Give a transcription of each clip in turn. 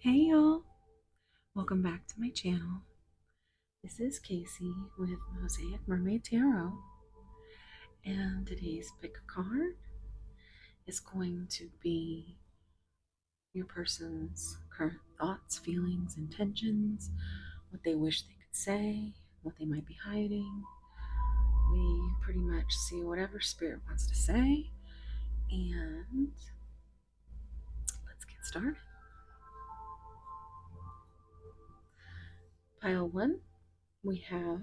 Hey y'all, welcome back to my channel. This is Casey with Mosaic Mermaid Tarot, and today's pick a card is going to be your person's current thoughts, feelings, intentions, what they wish they could say, what they might be hiding. We pretty much see whatever spirit wants to say, and let's get started. Pile 1, we have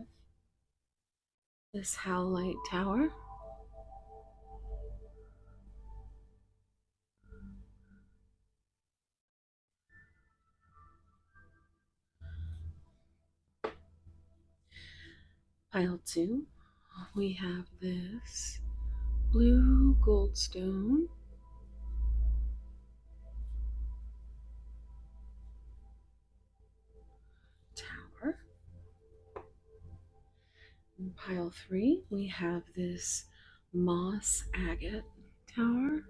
this Howlite Tower. Pile 2, we have this blue goldstone. Tower. In pile 3, we have this moss agate tower.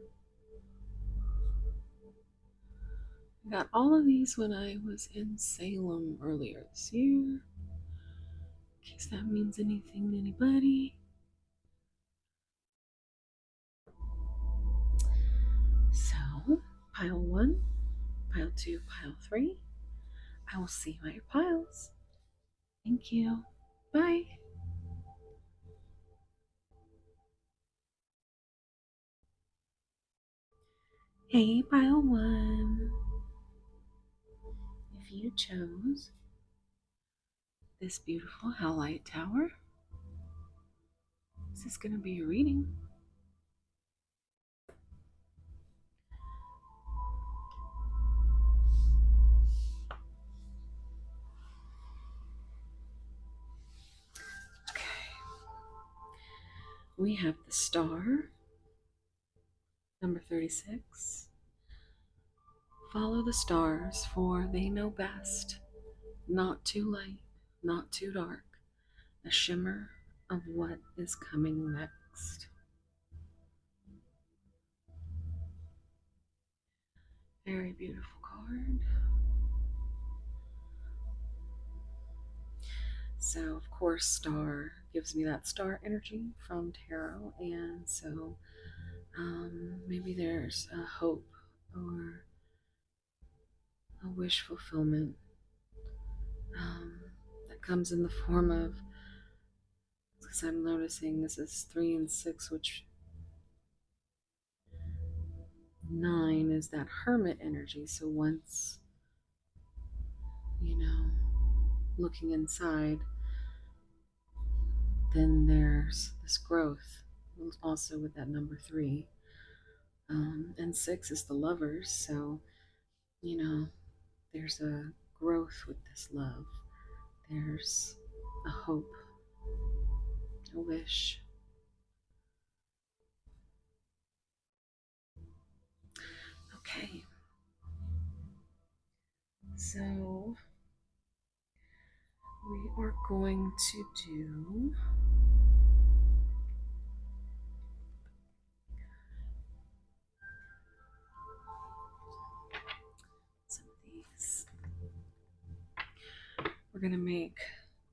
I got all of these when I was in Salem earlier this year, in case that means anything to anybody. So, pile 1, pile 2, pile 3. I will see you at your piles. Thank you. Bye. Hey, pile 1. If you chose this beautiful Howlite Tower, this is going to be a reading. We have the star, number 36. Follow the stars, for they know best. Not too light, not too dark. A shimmer of what is coming next. Very beautiful card. So, of course, star gives me that star energy from tarot, and so maybe there's a hope or a wish fulfillment that comes in the form of, because I'm noticing this is 3 and 6, which 9 is that hermit energy. So once, looking inside, then there's this growth, also with that number 3. And 6 is the lovers. So, there's a growth with this love. There's a hope, a wish. Okay. So we are going to do some of these. We're going to make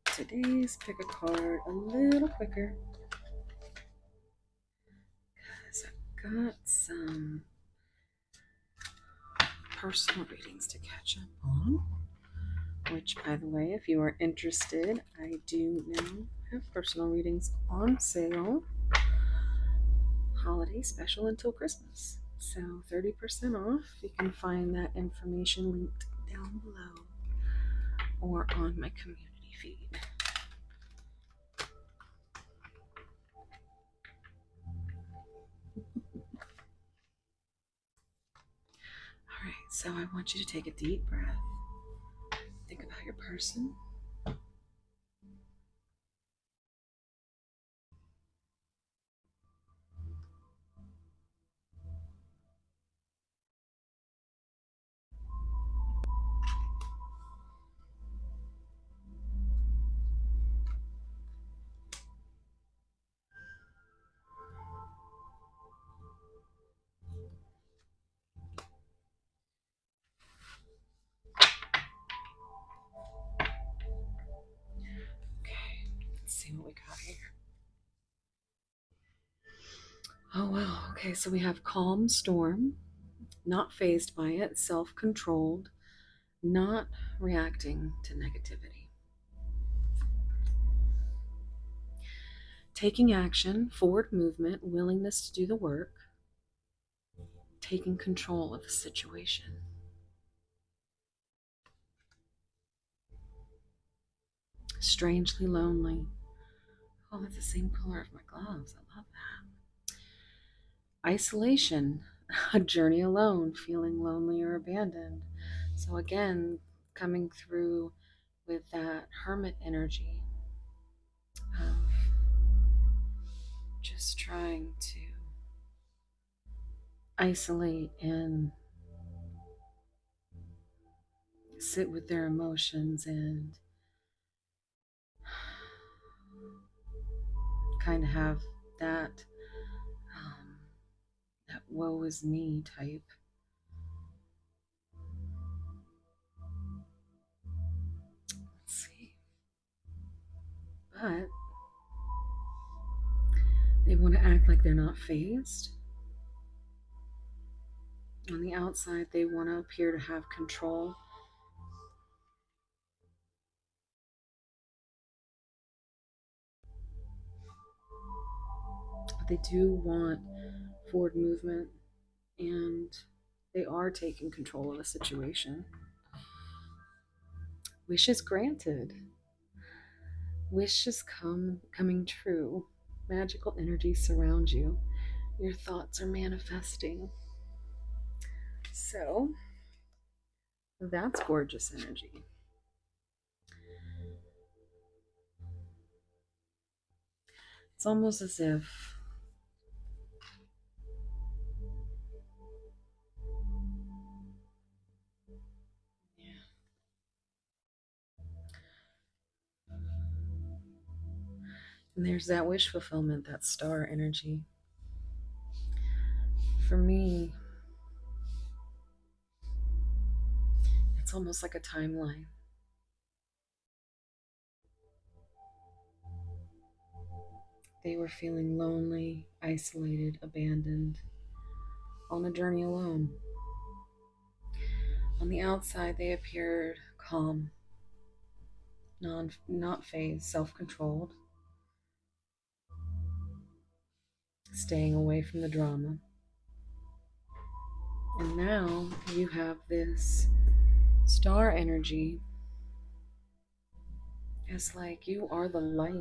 today's pick a card a little quicker, because I've got some personal readings to catch up on. Which, by the way, if you are interested, I do now have personal readings on sale. Holiday special until Christmas. So 30% off. You can find that information linked down below or on my community feed. Alright, so I want you to take a deep breath. Think about your person. Oh, wow. Okay, so we have calm storm, not phased by it, self controlled, not reacting to negativity. Taking action, forward movement, willingness to do the work, taking control of the situation. Strangely lonely. Oh, that's the same color of my gloves. I love that. Isolation, a journey alone, feeling lonely or abandoned. So, again, coming through with that hermit energy of just trying to isolate and sit with their emotions and kind of have that that woe is me type. Let's see. But they want to act like they're not phased. On the outside, they want to appear to have control. But they do want forward movement and they are taking control of the situation. Wishes granted. Wishes coming true. Magical energies surround you. Your thoughts are manifesting. So, that's gorgeous energy. It's almost as if and there's that wish fulfillment, that star energy. For me, it's almost like a timeline. They were feeling lonely, isolated, abandoned, on a journey alone. On the outside, they appeared calm, not phased, self controlled, staying away from the drama. And now you have this star energy. It's like you are the light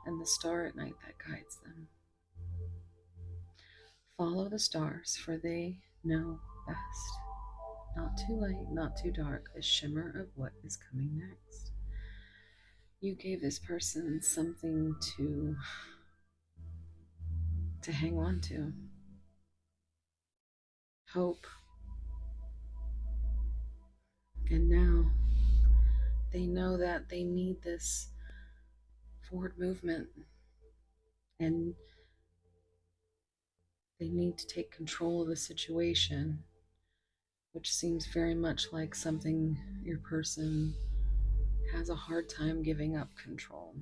and the star at night that guides them. Follow the stars, for they know best. Not too light, not too dark, a shimmer of what is coming next. You gave this person something to hang on to. Hope. And now they know that they need this forward movement and they need to take control of the situation, which seems very much like something your person has a hard time giving up control.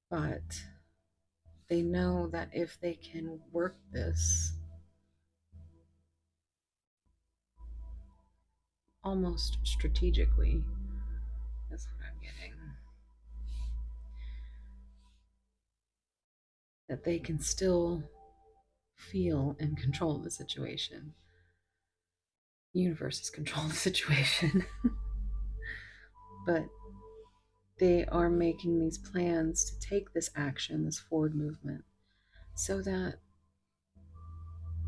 But they know that if they can work this almost strategically, that's what I'm getting, that they can still feel and control the situation. The universe is controlling the situation. But they are making these plans to take this action, this forward movement, so that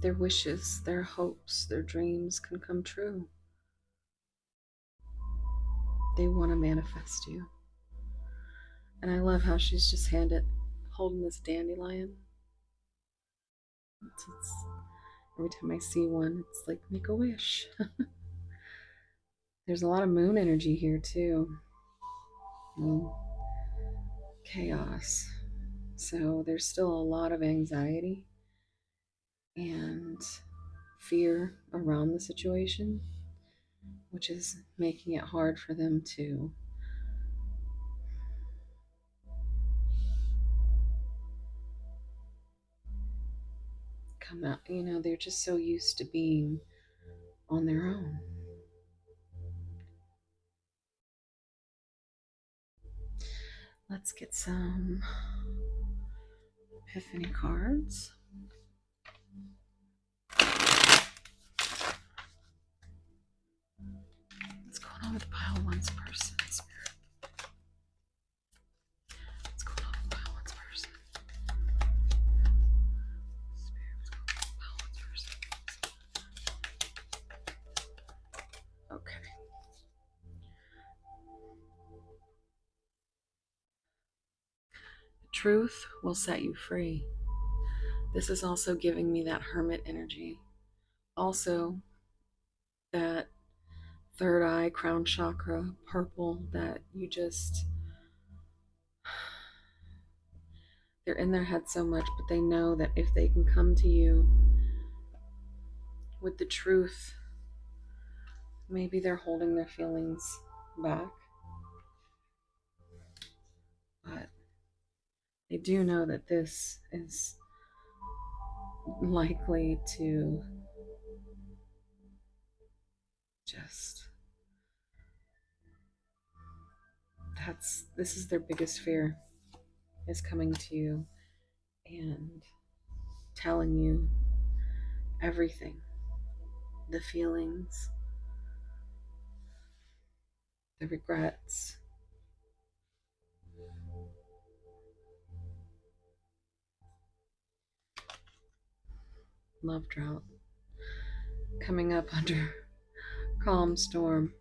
their wishes, their hopes, their dreams can come true. They want to manifest you. And I love how she's just holding this dandelion. Every time I see one, it's like, make a wish. There's a lot of moon energy here, too. And chaos. So there's still a lot of anxiety and fear around the situation, which is making it hard for them to come out, they're just so used to being on their own. Let's get some epiphany cards. What's going on with pile one's person, Spirit? What's going on with pile one's person? Spirit, what's going on with pile one's person? Okay. The truth will set you free. This is also giving me that hermit energy. Also, that third eye, crown chakra, purple, that you just, they're in their head so much, but they know that if they can come to you with the truth, maybe they're holding their feelings back, but they do know that this is likely to just, this is their biggest fear, is coming to you and telling you everything, the feelings, the regrets. Love drought coming up under calm storm.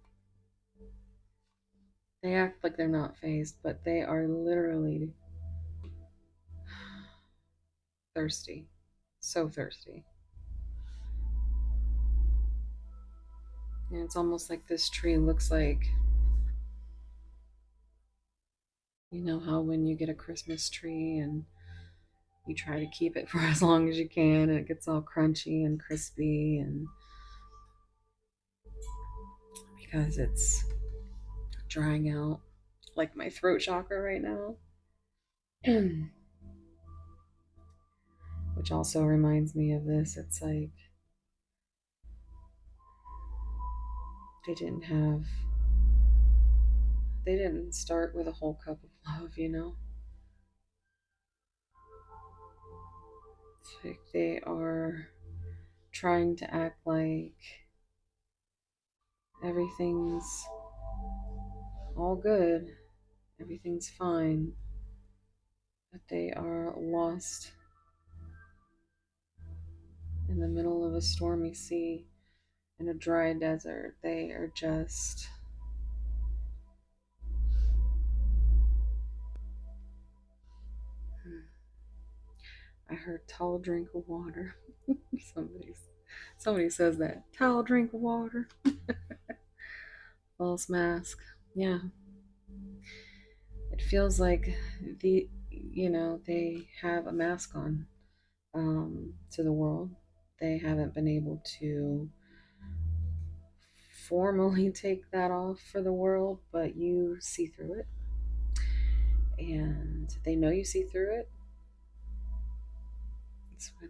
They act like they're not phased, but they are literally thirsty. So thirsty. And it's almost like this tree looks like, you know how when you get a Christmas tree and you try to keep it for as long as you can and it gets all crunchy and crispy, and because it's drying out, like my throat chakra right now. Which also reminds me of this. It's like they didn't start with a whole cup of love, you know? It's like they are trying to act like everything's all good, everything's fine, but they are lost in the middle of a stormy sea, in a dry desert. They are just I heard tall drink of water. Somebody says that. Tall drink of water. False mask. Yeah. It feels like they have a mask on to the world. They haven't been able to formally take that off for the world, but you see through it. And they know you see through it. That's why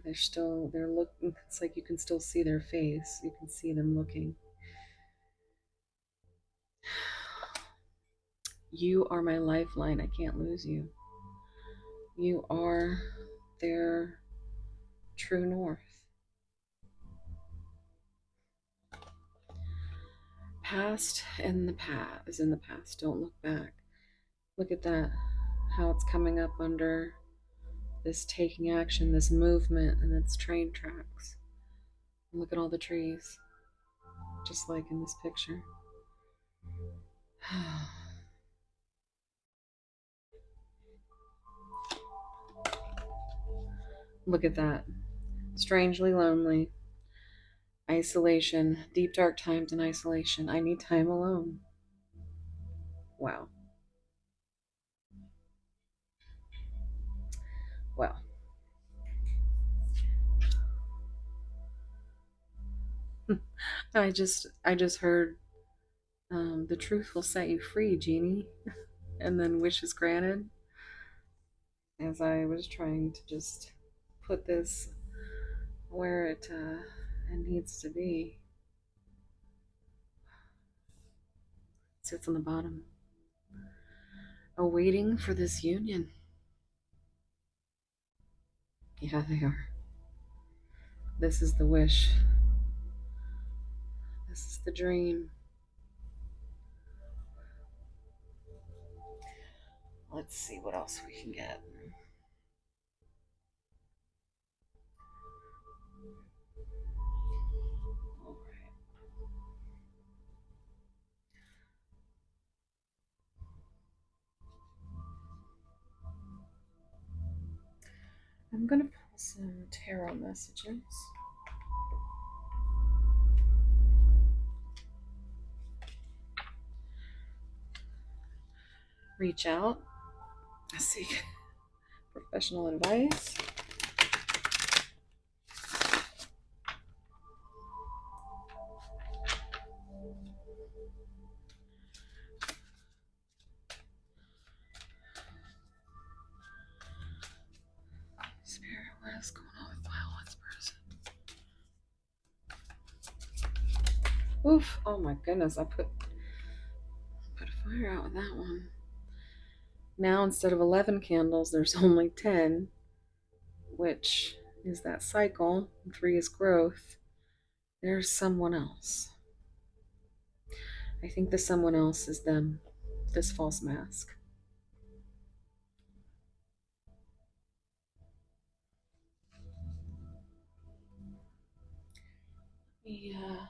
they're looking. It's like you can still see their face. You can see them looking. You are my lifeline. I can't lose you. You are their true north. Past and the past is in the past. Don't look back. Look at that. How it's coming up under this taking action, this movement, and its train tracks. And look at all the trees, just like in this picture. Look at that. Strangely lonely. Isolation. Deep dark times in isolation. I need time alone. Wow. Well. I just heard the truth will set you free, Genie. And then wishes granted. As I was trying to just put this where it needs to be. It sits on the bottom, awaiting for this union. Yeah, they are. This is the wish. This is the dream. Let's see what else we can get. All right. I'm going to pull some tarot messages. Reach out, seek professional advice. Spirit, what is going on with Violet's person? Oof, oh my goodness, I put a fire out with that one. Now instead of 11 candles, there's only 10, which is that cycle. 3 is growth. There's someone else. I think the someone else is them, this false mask. Yeah.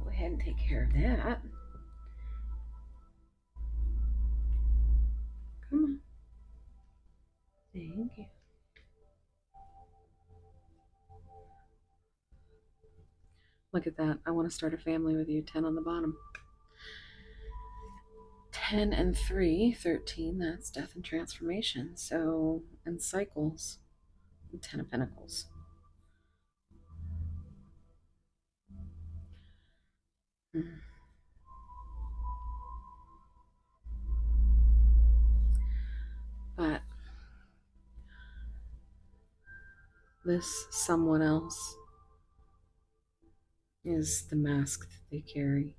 Go ahead and take care of that. Come on. Thank you. Look at that. I want to start a family with you. 10 on the bottom. 10 and 3, 13. That's death and transformation. So, and cycles. 10 of Pentacles. But this someone else is the mask that they carry,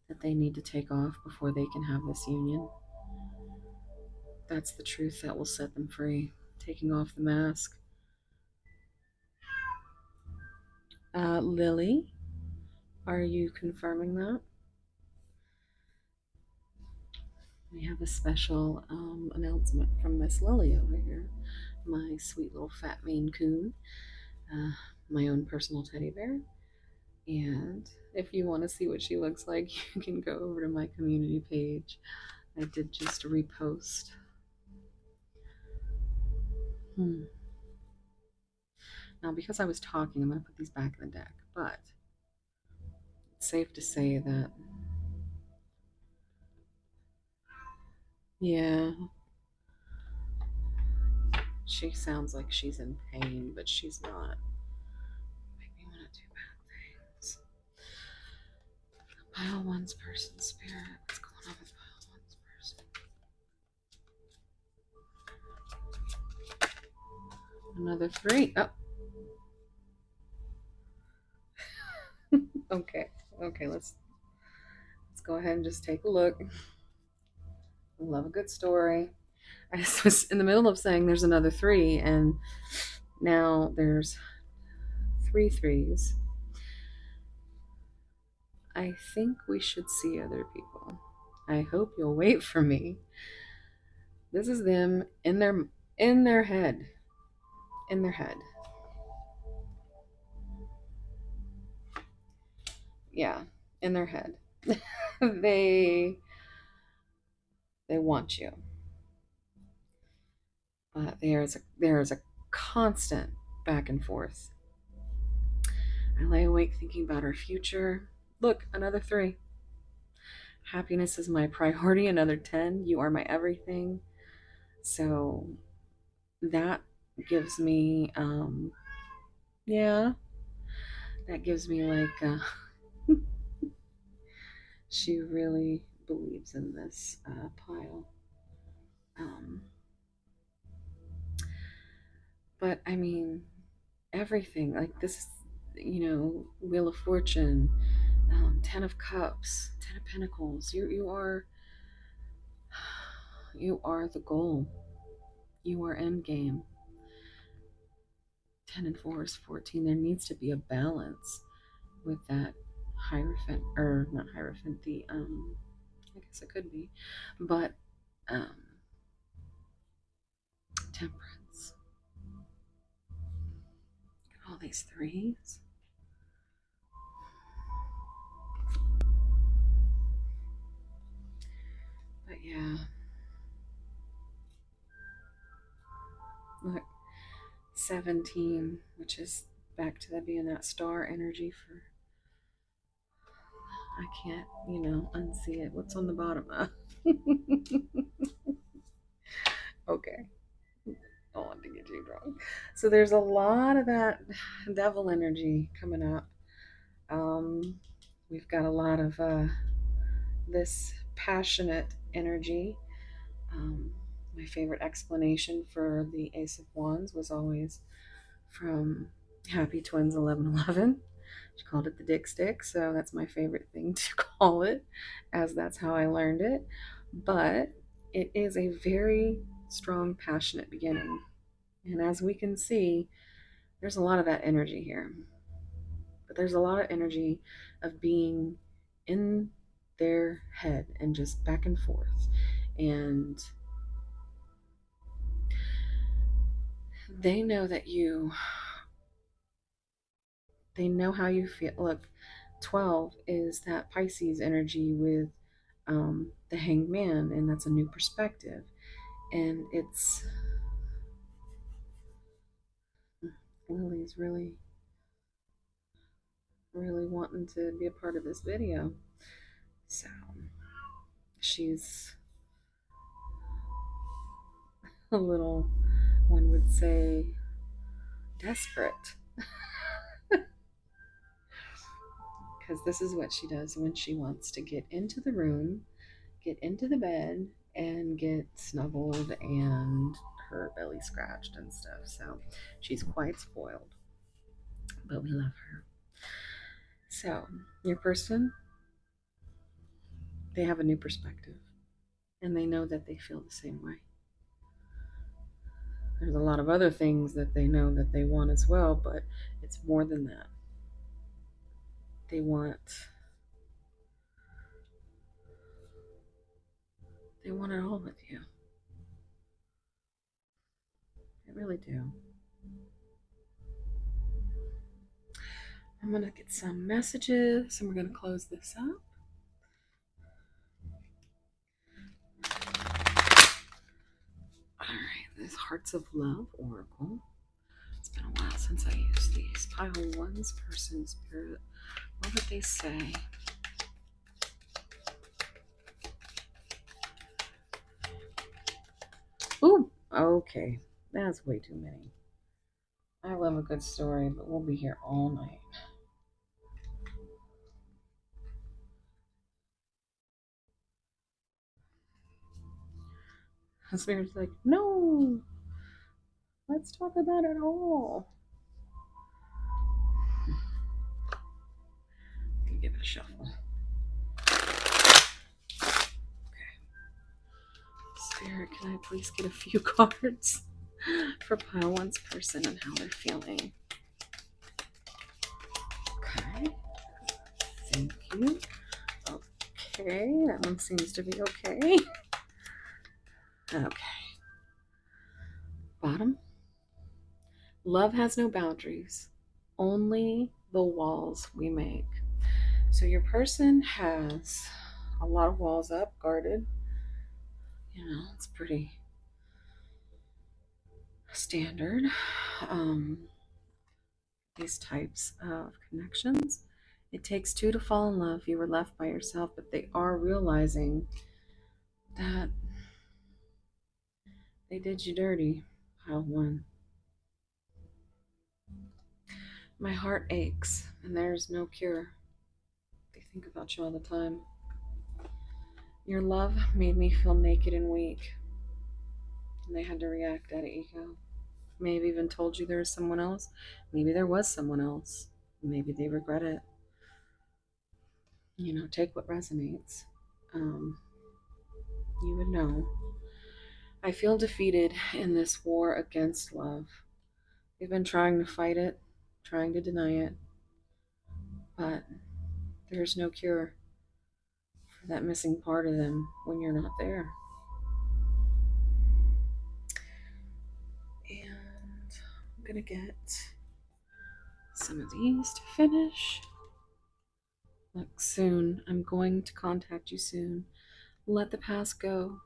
that they need to take off before they can have this union. That's the truth that will set them free. Taking off the mask. Lily, are you confirming that? We have a special announcement from Miss Lily over here, my sweet little fat Maine Coon, my own personal teddy bear. And if you want to see what she looks like, you can go over to my community page. I did just repost. Now, because I was talking, I'm going to put these back in the deck, but it's safe to say that, yeah, she sounds like she's in pain, but she's not. Make me want to do bad things. Pile one's person spirit. What's going on with pile one's person? Another 3. Oh. Okay, let's go ahead and just take a look. I love a good story. I just was in the middle of saying there's another 3, and now there's 3 3s. I think we should see other people. I hope you'll wait for me. This is them in their head. In their head. Yeah, in their head. they want you. But there's a constant back and forth. I lay awake thinking about our future. Look, another 3. Happiness is my priority. Another 10. You are my everything. So that gives me, yeah, that gives me like, she really believes in this pile. But I mean, everything. Like this is, Wheel of Fortune, Ten of Cups, Ten of Pentacles. You are the goal. You are end game. 10 and 4 is 14. There needs to be a balance with that Hierophant, or not Hierophant, I guess it could be, but um, Temperance. All these threes. But yeah, look, 17, which is back to that being that star energy for, I can't, unsee it. What's on the bottom? Okay. Don't want to get you wrong. So there's a lot of that devil energy coming up. We've got a lot of this passionate energy. Um, my favorite explanation for the Ace of Wands was always from Happy Twins 1111. She called it the dick stick, so that's my favorite thing to call it, as that's how I learned it. But it is a very strong, passionate beginning. And as we can see, there's a lot of that energy here. But there's a lot of energy of being in their head and just back and forth. And they know that they know how you feel. Look, 12 is that Pisces energy with the Hanged Man, and that's a new perspective. And it's Lily's really, really wanting to be a part of this video. So she's a little, one would say, desperate. Because this is what she does when she wants to get into the room, get into the bed, and get snuggled and her belly scratched and stuff. So she's quite spoiled, but we love her. So your person, they have a new perspective, and they know that they feel the same way. There's a lot of other things that they know that they want as well, but it's more than that. They want it all with you. They really do. I'm going to get some messages and we're going to close this up. All right, this Hearts of Love Oracle. It's been a while since I used these. Pile one's person spirit. What would they say? Ooh, okay. That's way too many. I love a good story, but we'll be here all night. The spirit's like, no, let's talk about it all. Give it a shuffle. Okay. Spirit, can I please get a few cards for pile one's person and how they're feeling? Okay. Thank you. Okay, that one seems to be okay. Okay. Bottom. Love has no boundaries, only the walls we make. So your person has a lot of walls up, guarded. It's pretty standard. These types of connections. It takes two to fall in love. You were left by yourself, but they are realizing that they did you dirty. Pile one. My heart aches, and there's no cure. They think about you all the time. Your love made me feel naked and weak, and they had to react out of ego. Maybe even told you there was someone else. Maybe there was someone else. Maybe they regret it. Take what resonates. Um, you would know. I feel defeated in this war against love. They've been trying to fight it, trying to deny it, but there's no cure for that missing part of them when you're not there. And I'm going to get some of these to finish. Look, soon. I'm going to contact you soon. Let the past go.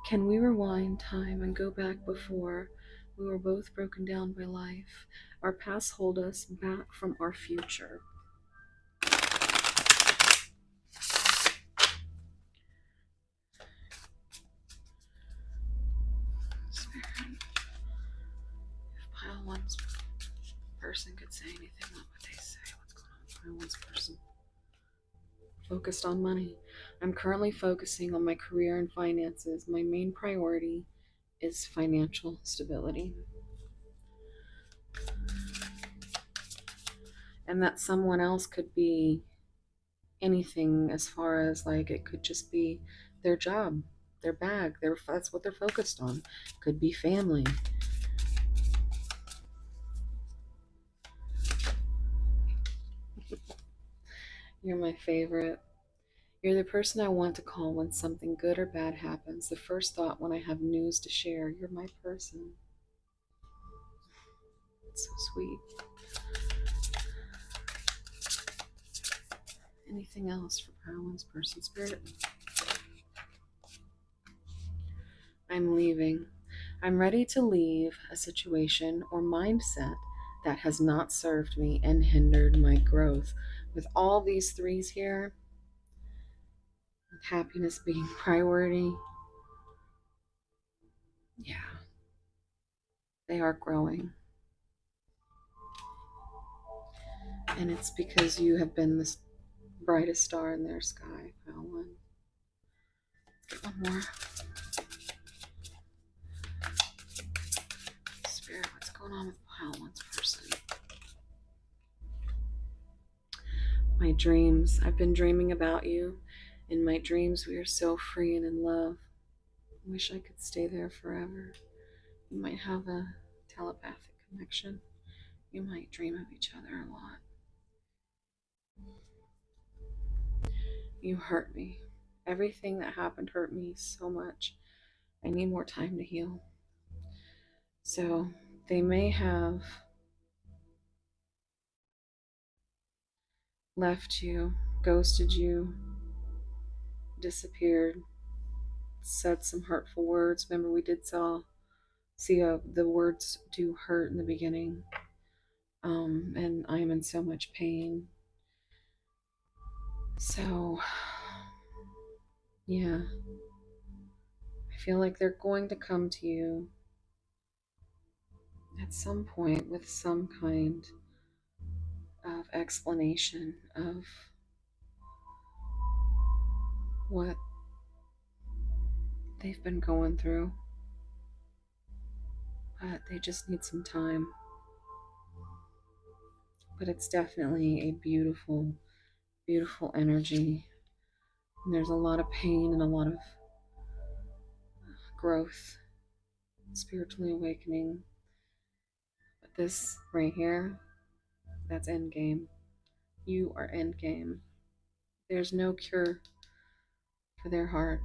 Can we rewind time and go back before we were both broken down by life? Our past hold us back from our future. Spirit, if pile one's person could say anything, what would they say? What's going on with pile one's person? Focused on money. I'm currently focusing on my career and finances. My main priority is financial stability. And that someone else could be anything, as far as like it could just be their job, their bag, that's what they're focused on. Could be family. You're my favorite. You're the person I want to call when something good or bad happens. The first thought when I have news to share. You're my person. It's so sweet. Anything else for Caroline's person spirit? I'm leaving. I'm ready to leave a situation or mindset that has not served me and hindered my growth. With all these threes here, happiness being priority, yeah, they are growing. And it's because you have been the brightest star in their sky. Pile one. One more. Spirit, what's going on with pile one's person? My dreams. I've been dreaming about you. In my dreams, we are so free and in love. I wish I could stay there forever. You might have a telepathic connection. You might dream of each other a lot. You hurt me. Everything that happened hurt me so much. I need more time to heal. So they may have left you, ghosted you, disappeared, said some hurtful words. Remember, we did see the words do hurt in the beginning. And I am in so much pain. So, yeah, I feel like they're going to come to you at some point with some kind of explanation of what they've been going through. But they just need some time. But it's definitely a beautiful, beautiful energy. And there's a lot of pain and a lot of growth, spiritually awakening. But this right here, that's end game. You are end game. There's no cure for their heart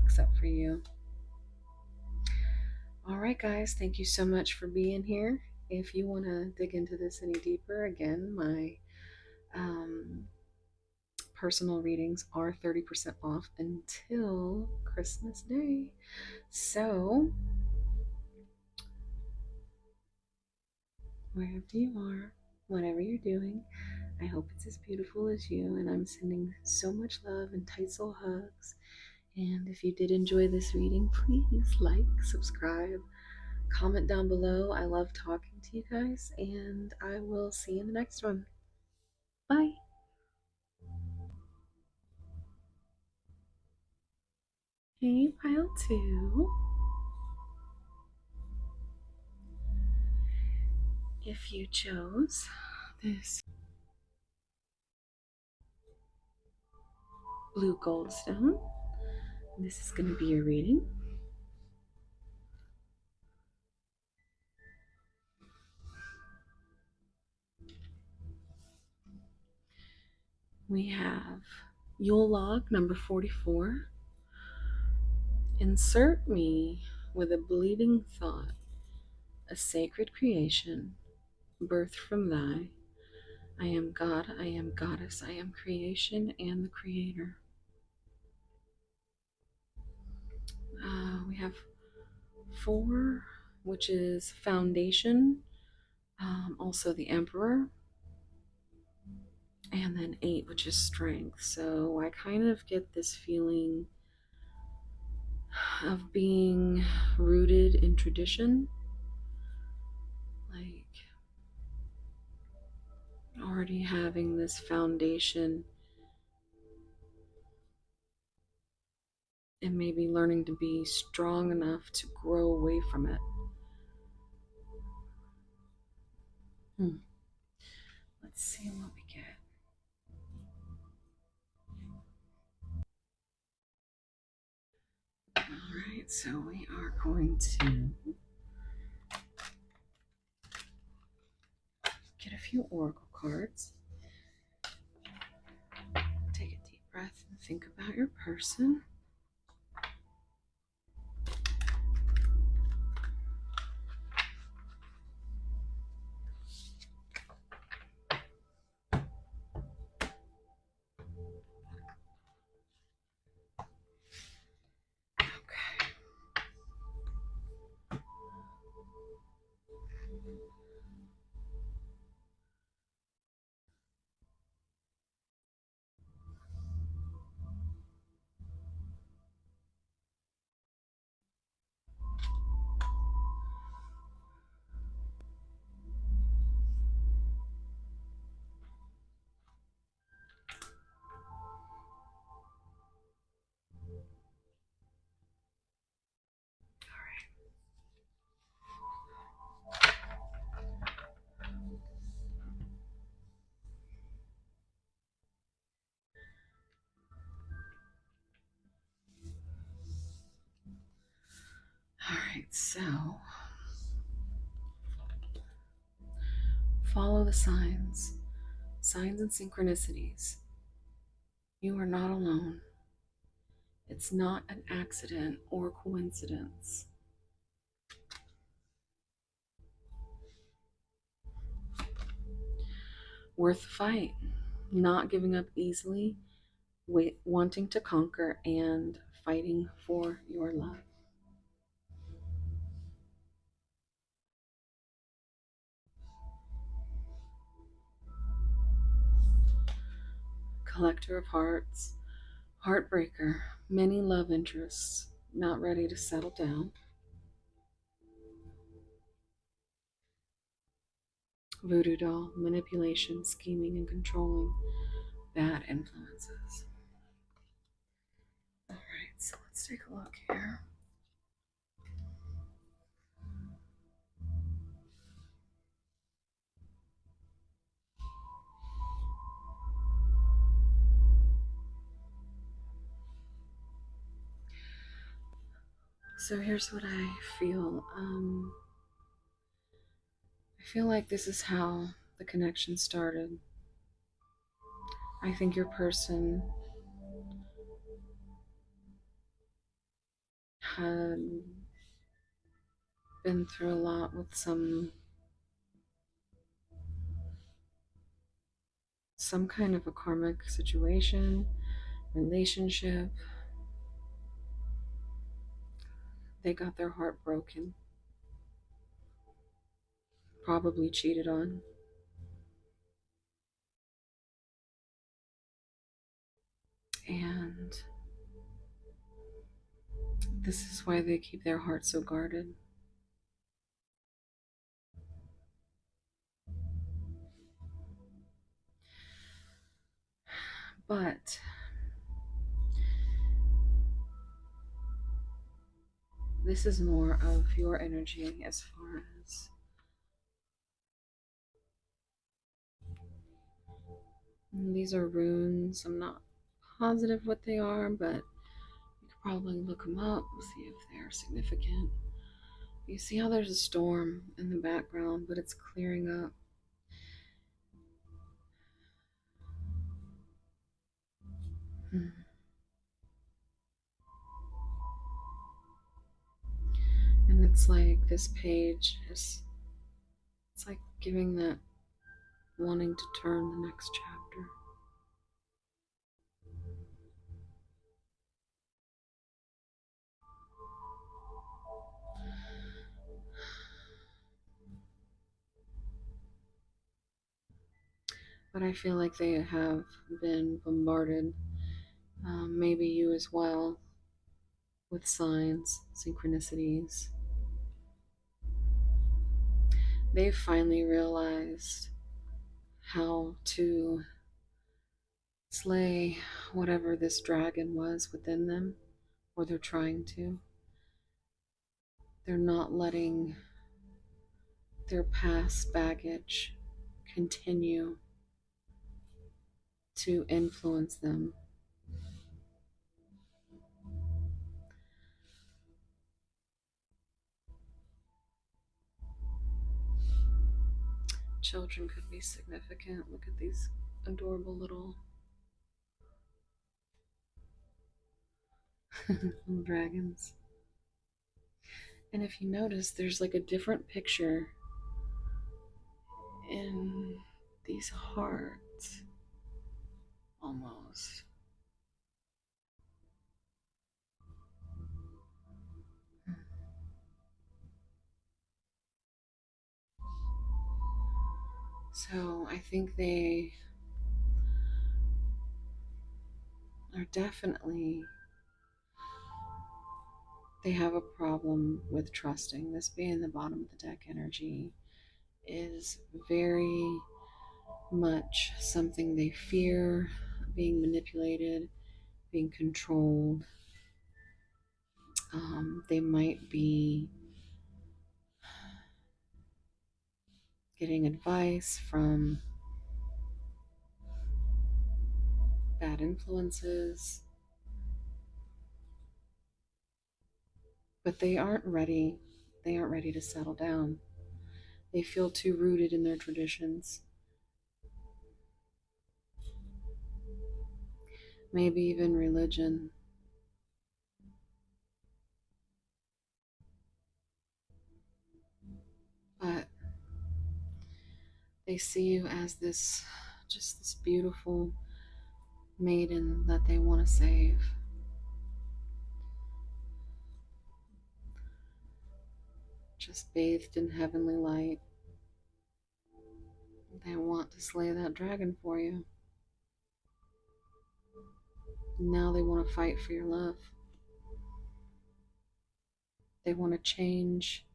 except for you. All right, guys, thank you so much for being here. If you want to dig into this any deeper, again, my personal readings are 30% off until Christmas Day. So, wherever you are, whatever you're doing, I hope it's as beautiful as you. And I'm sending so much love and tight soul hugs. And if you did enjoy this reading, please like, subscribe, comment down below. I love talking to you guys, and I will see you in the next one. Bye. Hey, pile two. If you chose this blue goldstone, this is going to be your reading. We have Yule log number 44. Insert me with a bleeding thought, a sacred creation, birthed from thy. I am God, I am goddess, I am creation and the creator. We have 4, which is foundation, also the emperor, and then 8, which is strength. So I kind of get this feeling of being rooted in tradition, like already having this foundation and maybe learning to be strong enough to grow away from it. Let's see what we get. All right, so we are going to get a few oracle cards. Take a deep breath and think about your person. Okay. All right, so follow the signs and synchronicities. You are not alone. It's not an accident or coincidence. Worth the fight, not giving up easily, wanting to conquer, and fighting for your love. Collector of hearts, heartbreaker, many love interests, not ready to settle down. Voodoo doll, manipulation, scheming, and controlling, bad influences. All right, so let's take a look here. So here's what I feel. I feel like this is how the connection started. I think your person had been through a lot with some kind of a karmic situation, relationship. They got their heart broken, probably cheated on. And this is why they keep their heart so guarded. But this is more of your energy as far as And these are runes. I'm not positive what they are, but you could probably look them up, see if they're significant. You see how there's a storm in the background, but it's clearing up. And it's like this page is, it's like giving that wanting to turn the next chapter. But I feel like they have been bombarded, maybe you as well, with signs, synchronicities. They've finally realized how to slay whatever this dragon was within them, or they're trying to. They're not letting their past baggage continue to influence them. Children could be significant. Look at these adorable little little dragons. And if you notice, there's like a different picture in these hearts almost. So I think they are definitely, they have a problem with trusting. This being the bottom of the deck energy is very much something they fear, being manipulated, being controlled. They might be getting advice from bad influences, but they aren't ready. They aren't ready to settle down. They feel too rooted in their traditions, maybe even religion. But they see you as this, just this beautiful maiden that they want to save. Just bathed in heavenly light. They want to slay that dragon for you. Now they want to fight for your love. They want to change.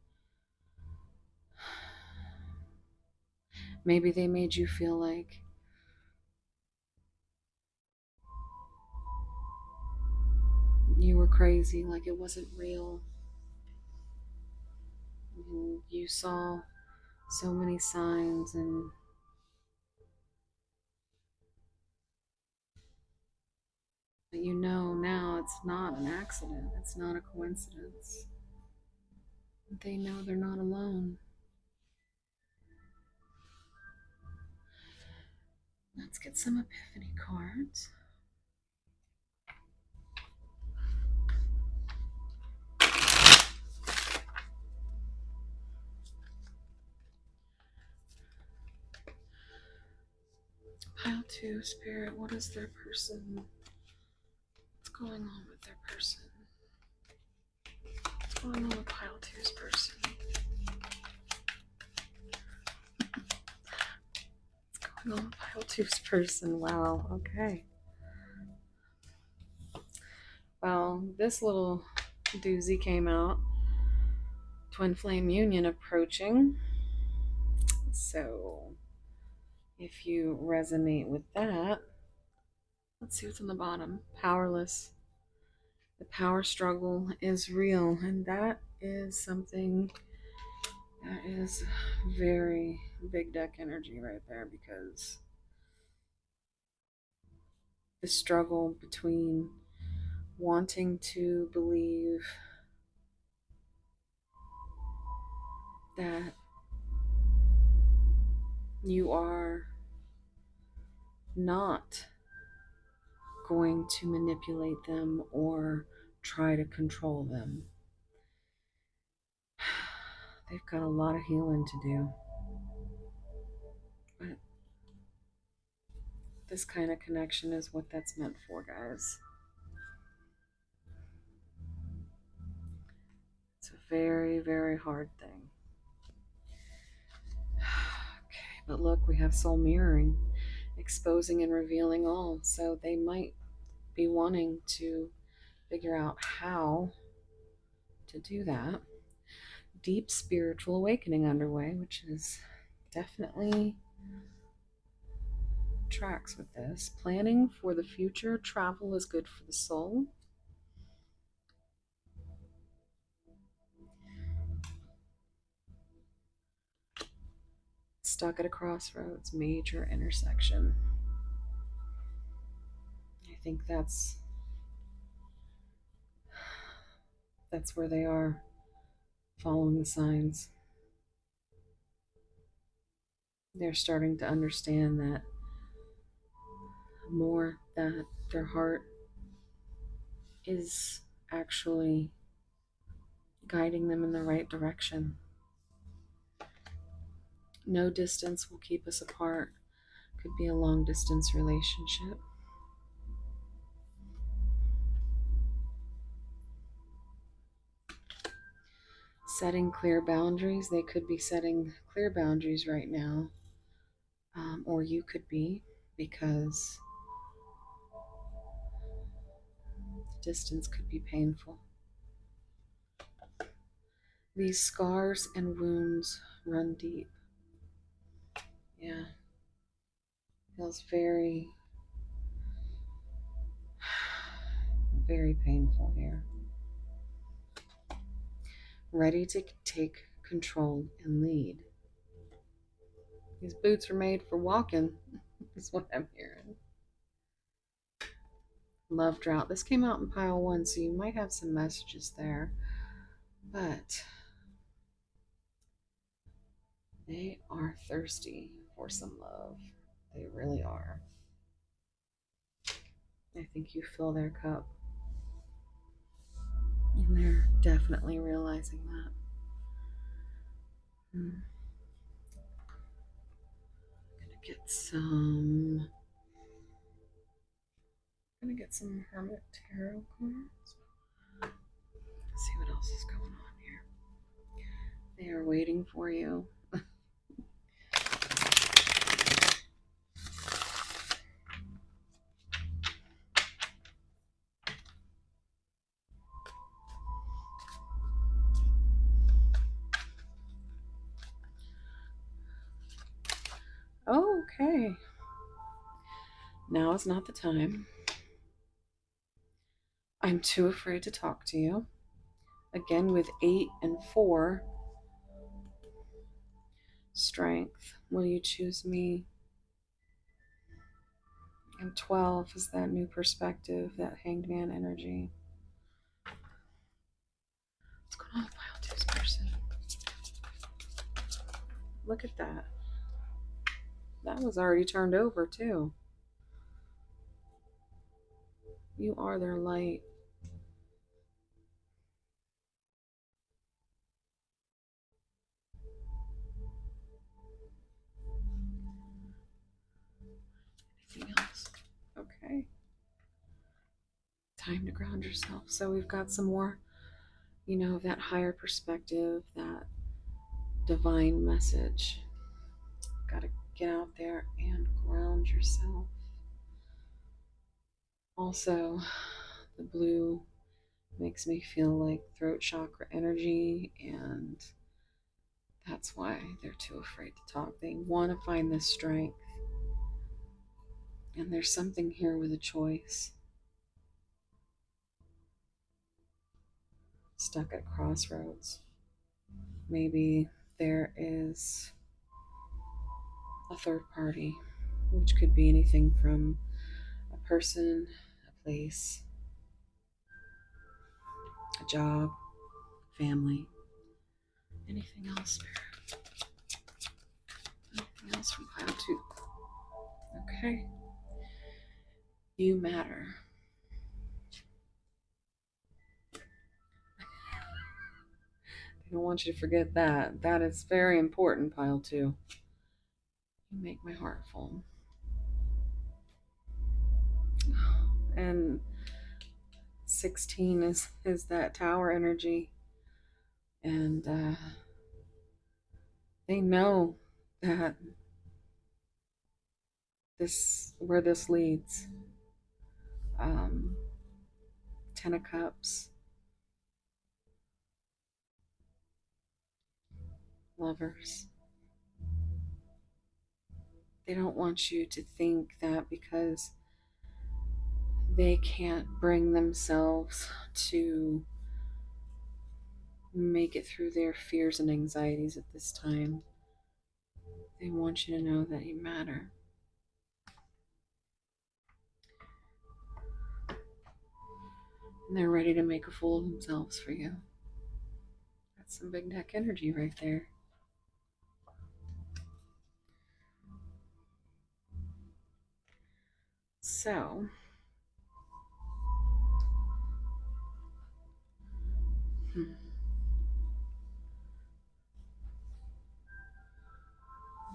Maybe they made you feel like you were crazy, like it wasn't real. And you saw so many signs, and you know now it's not an accident, it's not a coincidence. They know they're not alone. Let's get some epiphany cards. Pile 2, Spirit, what is their person? What's going on with their person? What's going on with Pile 2's person? What's going on with Pile 2's person? Wow, okay. Well, this little doozy came out. Twin flame union approaching. So, if you resonate with that, let's see what's on the bottom. Powerless. The power struggle is real, and that is something that is very big deck energy right there, because the struggle between wanting to believe that you are not going to manipulate them or try to control them. They've got a lot of healing to do. But this kind of connection is what that's meant for, guys. It's a very, very hard thing. Okay, but look, we have soul mirroring, exposing and revealing all. So they might be wanting to figure out how to do that. Deep spiritual awakening underway, which is definitely tracks with this. Planning for the future. Travel is good for the soul. Stuck at a crossroads, major intersection. I think that's where they are, following the signs. They're starting to understand that more, that their heart is actually guiding them in the right direction. No distance will keep us apart. Could be a long distance relationship. Setting clear boundaries. They could be setting clear boundaries right now. Or you could be, because distance could be painful. These scars and wounds run deep. Yeah. Feels very, very painful here. Ready to take control and lead. These boots are made for walking, is what I'm hearing. Love drought. This came out in pile 1, so you might have some messages there. But they are thirsty for some love. They really are. I think you fill their cup. And they're definitely realizing that. I'm gonna get some Hermit Tarot cards. See what else is going on here. They are waiting for you. Okay. Now is not the time. I'm too afraid to talk to you. Again, with 8 and 4. Strength. Will you choose me? And 12 is that new perspective, that Hanged Man energy. What's going on with pile 2's person? Look at that. That was already turned over too. You are their light. Anything else? Okay. Time to ground yourself. So we've got some more, that higher perspective, that divine message. Got to get out there and ground yourself. Also, the blue makes me feel like throat chakra energy, and that's why they're too afraid to talk. They want to find this strength. And there's something here with a choice. Stuck at crossroads. Maybe there is a third party, which could be anything from a person, a place, a job, family, anything else, Spirit? Anything else from pile 2? Okay. You matter. I don't want you to forget that. That is very important, pile 2. You make my heart full. And 16 is that tower energy. And they know that where this leads. 10 of Cups, Lovers. They don't want you to think that because they can't bring themselves to make it through their fears and anxieties at this time. They want you to know that you matter. And they're ready to make a fool of themselves for you. That's some big deck energy right there. So,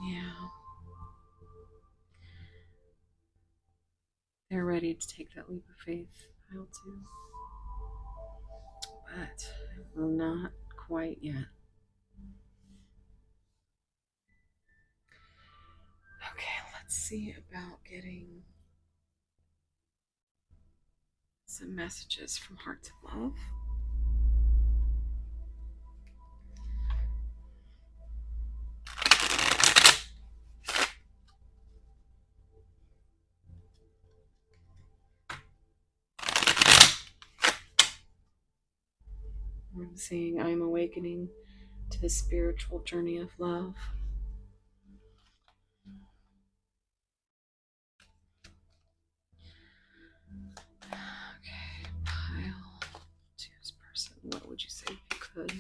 yeah. They're ready to take that leap of faith, pile 2. But not quite yet. Okay, let's see about getting some messages from Hearts of Love. I'm seeing I'm awakening to the spiritual journey of love. Okay, pile 2's person. What would you say if you could?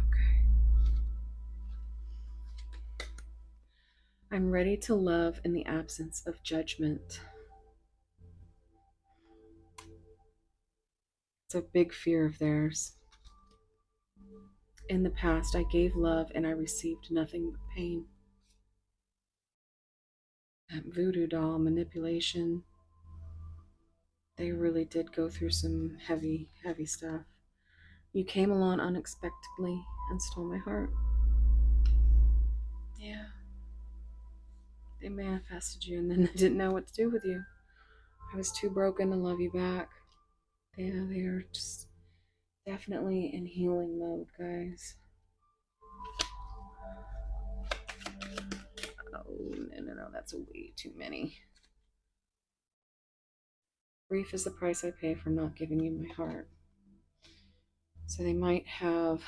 Okay. I'm ready to love in the absence of judgment. It's a big fear of theirs. In the past, I gave love and I received nothing but pain. That voodoo doll manipulation, they really did go through some heavy, heavy stuff. You came along unexpectedly and stole my heart. Yeah. They manifested you and then they didn't know what to do with you. I was too broken to love you back. Yeah, they are just definitely in healing mode, guys. Oh, no, that's way too many. Grief is the price I pay for not giving you my heart. So they might have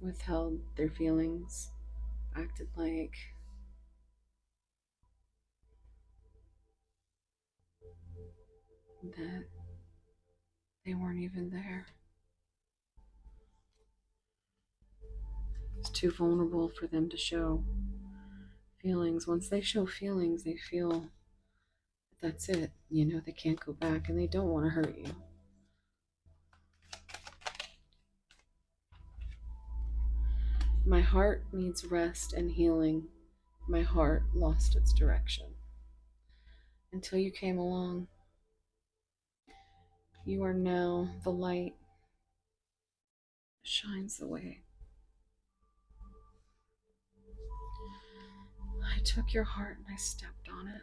withheld their feelings, acted like that they weren't even there. It's too vulnerable for them to show feelings. Once they show feelings, they feel that's it. You know, they can't go back and they don't want to hurt you. My heart needs rest and healing. My heart lost its direction. Until you came along, you are now the light that shines the way. I took your heart and I stepped on it.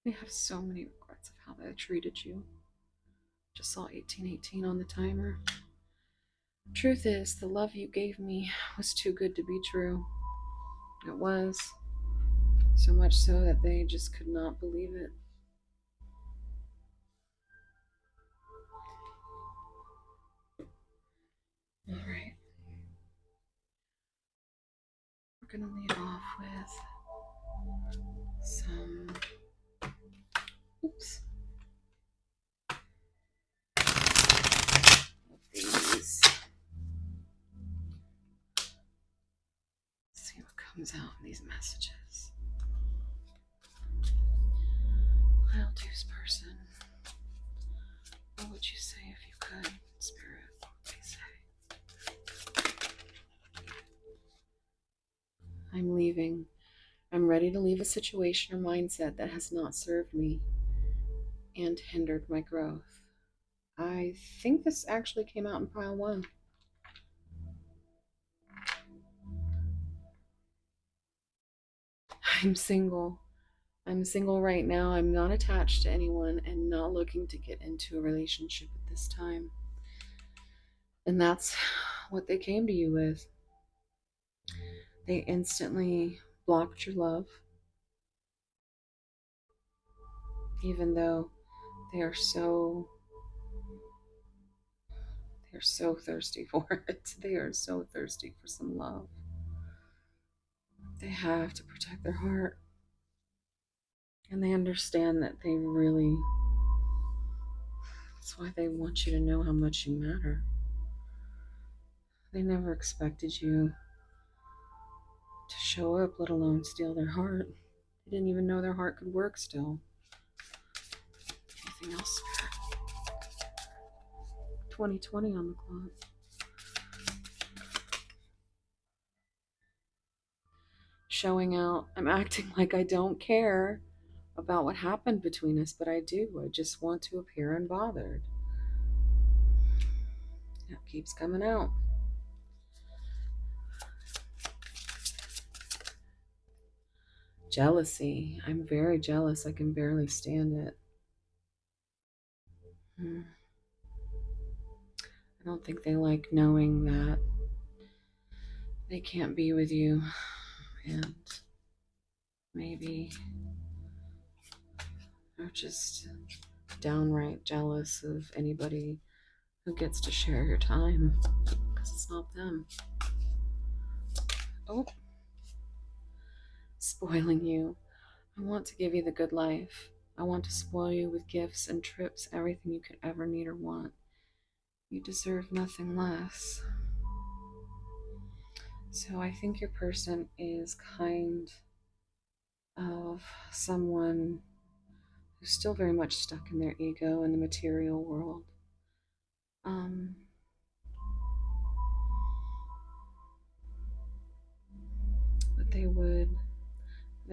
We have so many regrets of how I treated you. Just saw 1818 on the timer. Truth is, the love you gave me was too good to be true. It was. So much so that they just could not believe it. All right. we're going to lead off with some, oops, of these. Let's see what comes out in these messages. I'll choose person. What would you say if you could, Spirit? What would they say? I'm leaving. I'm ready to leave a situation or mindset that has not served me and hindered my growth. I think this actually came out in pile 1. I'm single. I'm single right now. I'm not attached to anyone and not looking to get into a relationship at this time. And that's what they came to you with. They instantly blocked your love, even though they're so thirsty for it. They are so thirsty for some love. They have to protect their heart. And they understand that they really, that's why they want you to know how much you matter. They never expected you to show up, let alone steal their heart. They didn't even know their heart could work still. Anything else? 2020 on the clock. Showing out. I'm acting like I don't care about what happened between us, but I do. I just want to appear unbothered. That keeps coming out. Jealousy. I'm very jealous. I can barely stand it. I don't think they like knowing that they can't be with you, and maybe they're just downright jealous of anybody who gets to share your time, because it's not them. Oh, spoiling you. I want to give you the good life. I want to spoil you with gifts and trips, everything you could ever need or want. You deserve nothing less. So I think your person is kind of someone who's still very much stuck in their ego in the material world. But they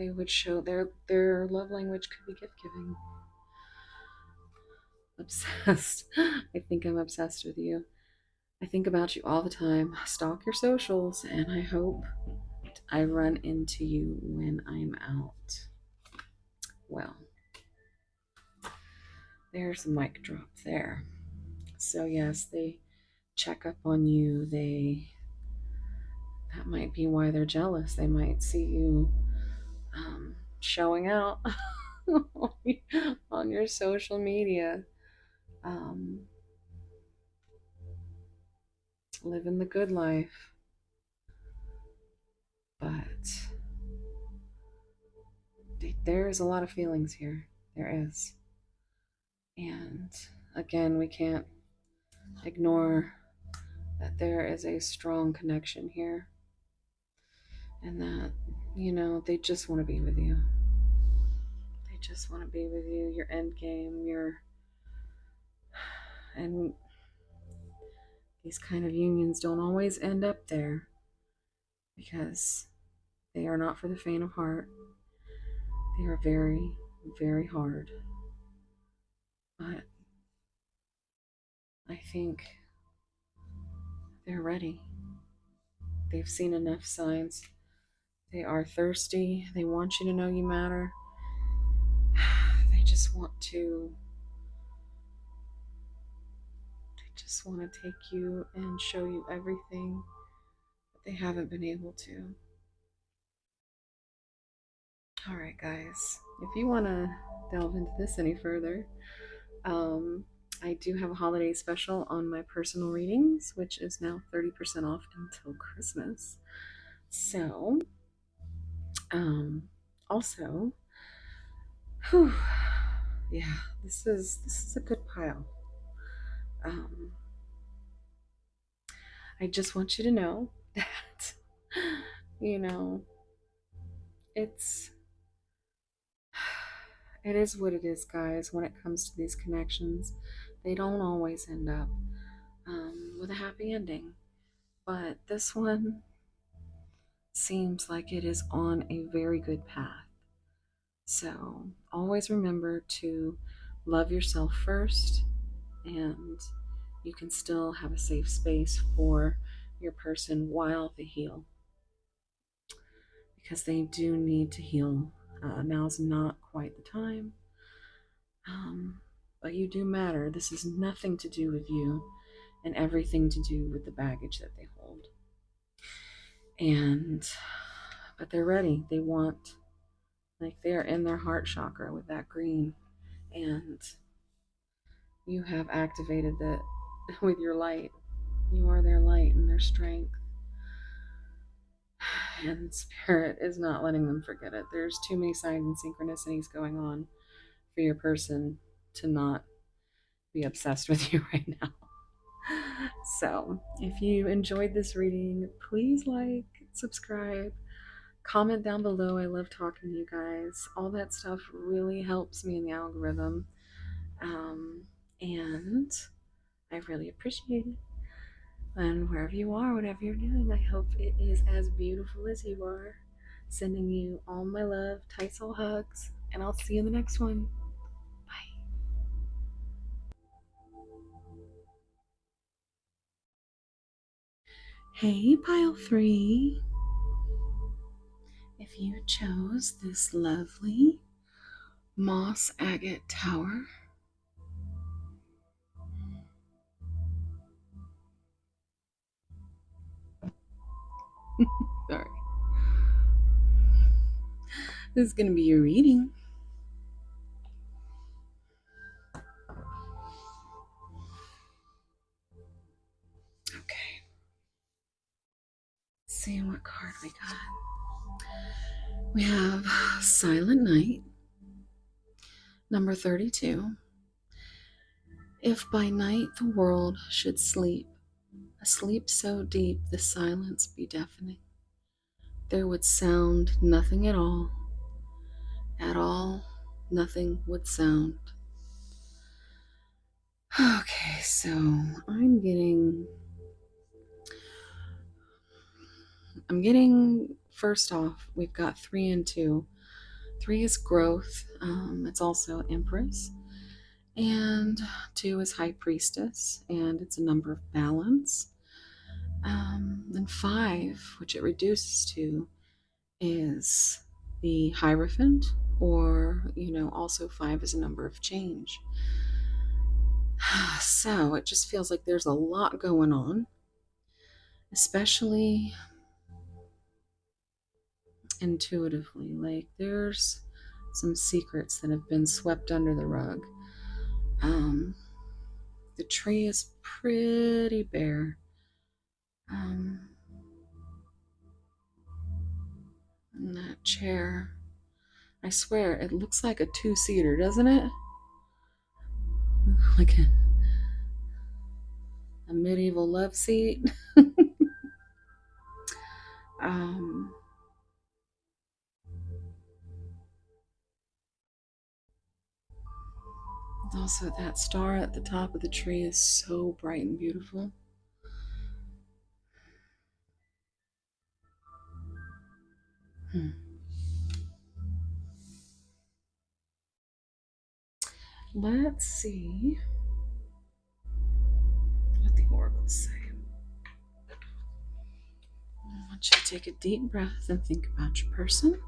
would show their love language could be gift giving. Obsessed. I think I'm obsessed with you. I think about you all the time. Stalk your socials, and I hope I run into you when I'm out. Well, there's a mic drop there. So yes, they check up on you. That might be why they're jealous. They might see you showing out on your social media, living the good life. But there is a lot of feelings here. There is. And again, we can't ignore that there is a strong connection here. And that, they just want to be with you. They just want to be with you. Your end game, and these kind of unions don't always end up there, because they are not for the faint of heart. They are very, very hard. But I think they're ready. They've seen enough signs. They are thirsty. They want you to know you matter. They just want to take you and show you everything that they haven't been able to. All right, guys. If you want to delve into this any further, I do have a holiday special on my personal readings, which is now 30% off until Christmas. So Um, Also, whew, yeah, this is a good pile. Um, I just want you to know that you know it's it is what it is, guys. When it comes to these connections, they don't always end up with a happy ending. But this one seems like it is on a very good path. So always remember to love yourself first, and you can still have a safe space for your person while they heal, because they do need to heal. Now's not quite the time, um, but you do matter. This has nothing to do with you and everything to do with the baggage that they hold. And but they're ready. They want, like, they're in their heart chakra with that green, and you have activated that with your light. You are their light and their strength. And Spirit is not letting them forget it. There's too many signs and synchronicities going on for your person to not be obsessed with you right now. So, if you enjoyed this reading, please like, subscribe, comment down below. I love talking to you guys. All that stuff really helps me in the algorithm. And I really appreciate it. And wherever you are, whatever you're doing, I hope it is as beautiful as you are. Sending you all my love, tight soul hugs, and I'll see you in the next one. Bye. Hey, pile 3. If you chose this lovely moss agate tower, sorry, this is going to be your reading. Okay. Let's see what card we got. We have Silent Night, number 32. If by night the world should sleep, a sleep so deep the silence be deafening, there would sound nothing at all. At all, nothing would sound. Okay, so I'm getting, first off, we've got 3 and 2. 3 is growth. It's also Empress. And 2 is High Priestess, and it's a number of balance. And 5, which it reduces to, is the Hierophant, or, also 5 is a number of change. So it just feels like there's a lot going on, especially intuitively. Like, there's some secrets that have been swept under the rug. The tree is pretty bare. And that chair, I swear, it looks like a 2-seater, doesn't it? Like a medieval love seat. um, Also, that star at the top of the tree is so bright and beautiful. Let's see what the oracles say. I want you to take a deep breath and think about your person.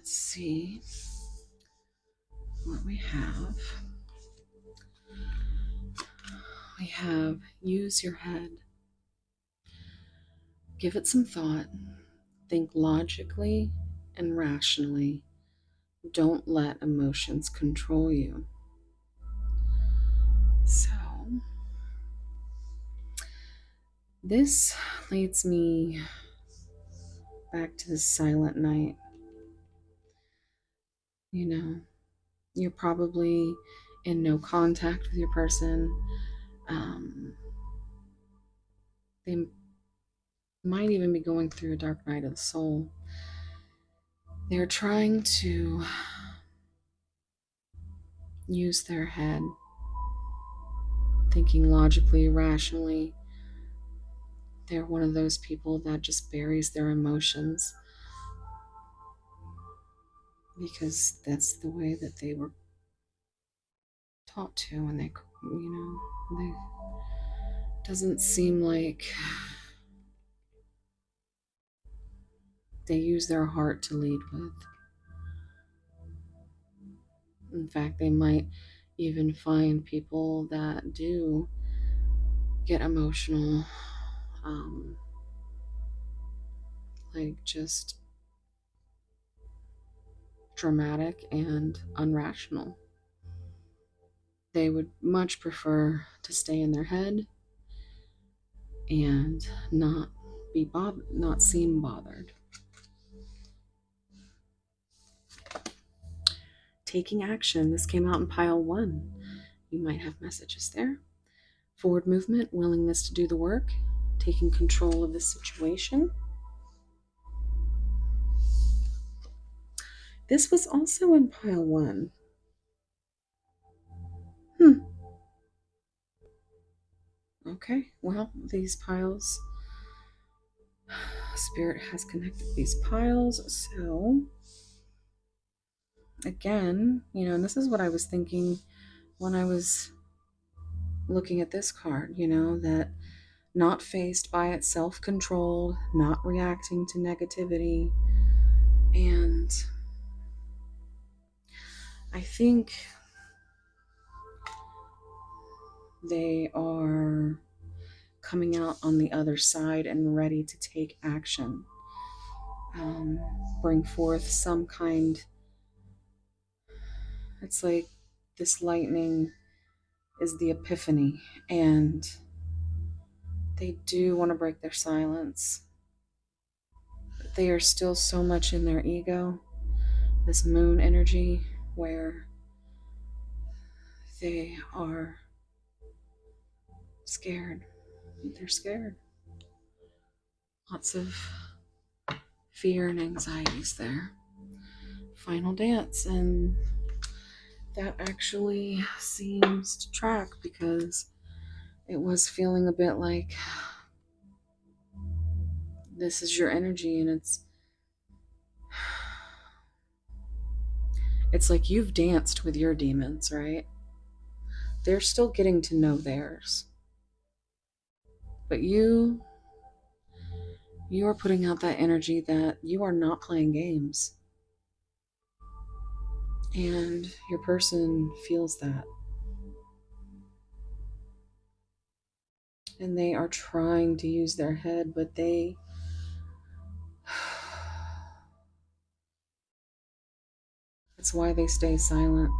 let's see what we have. We have use your head. Give it some thought. Think logically and rationally. Don't let emotions control you. So, this leads me back to the silent night. You know, you're probably in no contact with your person. They might even be going through a dark night of the soul. They're trying to use their head, thinking logically, rationally. They're one of those people that just buries their emotions because that's the way that they were taught to, and they doesn't seem like they use their heart to lead with. In fact, they might even find people that do get emotional, like just dramatic and unrational. They would much prefer to stay in their head and not seem bothered. Taking action. This came out in pile 1. You might have messages there. Forward movement, willingness to do the work, taking control of the situation. This was also in pile 1. Okay, well, these piles, Spirit has connected these piles, so again, and this is what I was thinking when I was looking at this card, that not faced by it, self-controlled, not reacting to negativity. And I think they are coming out on the other side and ready to take action, bring forth some kind. It's like this lightning is the epiphany, and they do want to break their silence. But they are still so much in their ego, this moon energy, where they are scared. They're scared. Lots of fear and anxieties there. Final dance, and that actually seems to track because it was feeling a bit like this is your energy, and it's like you've danced with your demons, right? They're still getting to know theirs. But you're putting out that energy that you are not playing games. And your person feels that. And they are trying to use their head, but it's why they stay silent.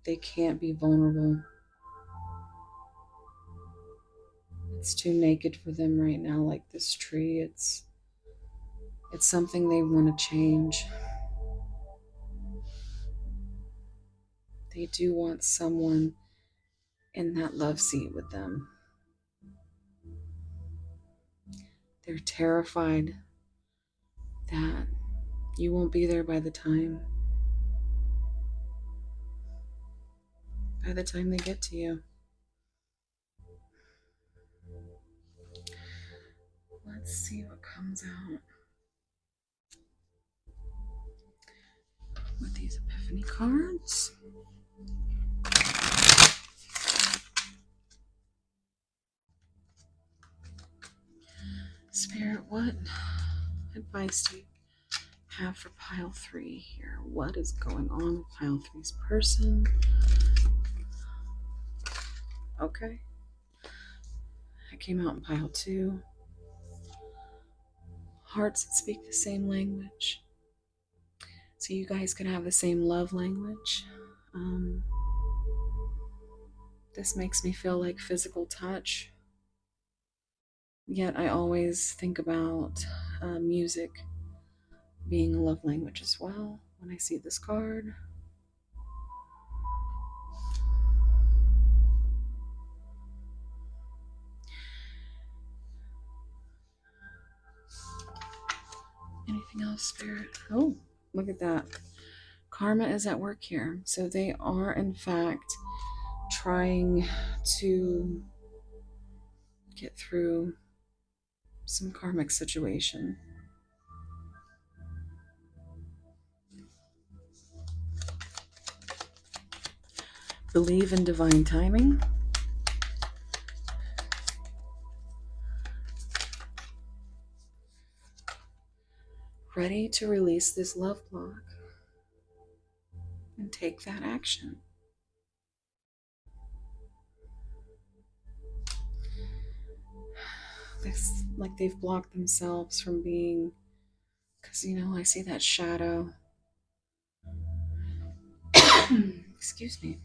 They can't be vulnerable. It's too naked for them right now, like this tree. It's something they want to change. They do want someone in that love seat with them. They're terrified that you won't be there by the time they get to you. Let's see what comes out with these epiphany cards. Spirit, what advice do you have for pile 3 here? What is going on with pile 3's person? Okay. I came out in pile 2. Hearts that speak the same language. So you guys can have the same love language. This makes me feel like physical touch. Yet I always think about music being a love language as well when I see this card. Anything else, Spirit? Oh, look at that. Karma is at work here. So they are, in fact, trying to get through some karmic situation. Believe in divine timing. Ready to release this love block and take that action. It's like they've blocked themselves from being, because, I see that shadow. Excuse me.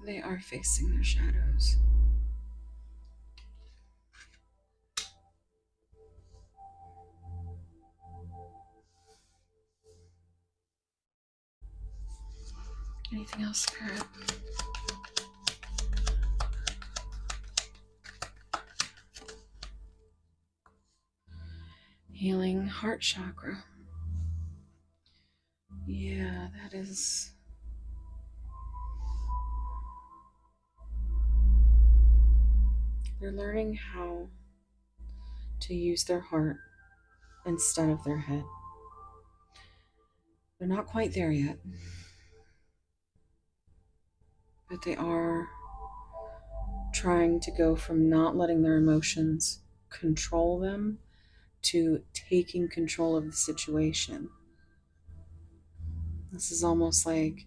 They are facing their shadows. Anything else, Spirit? Healing heart chakra. Yeah, that is... They're learning how to use their heart instead of their head. They're not quite there yet, but they are trying to go from not letting their emotions control them to taking control of the situation. This is almost like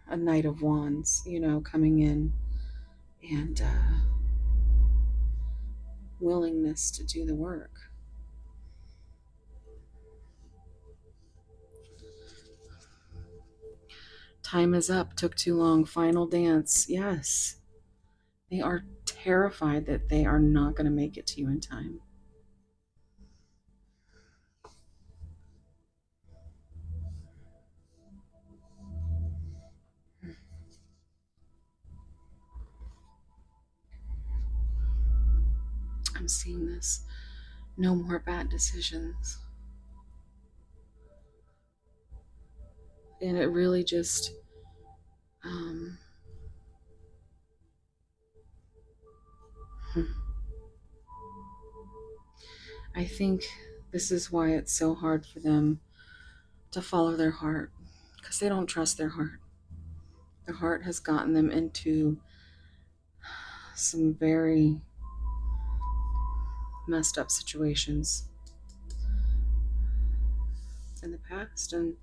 a Knight of Wands, coming in and willingness to do the work. Time is up. Took too long. Final dance. Yes. They are terrified that they are not going to make it to you in time. I'm seeing this. No more bad decisions. And it really just I think this is why it's so hard for them to follow their heart, because they don't trust their heart. Their heart has gotten them into some very messed up situations in the past, and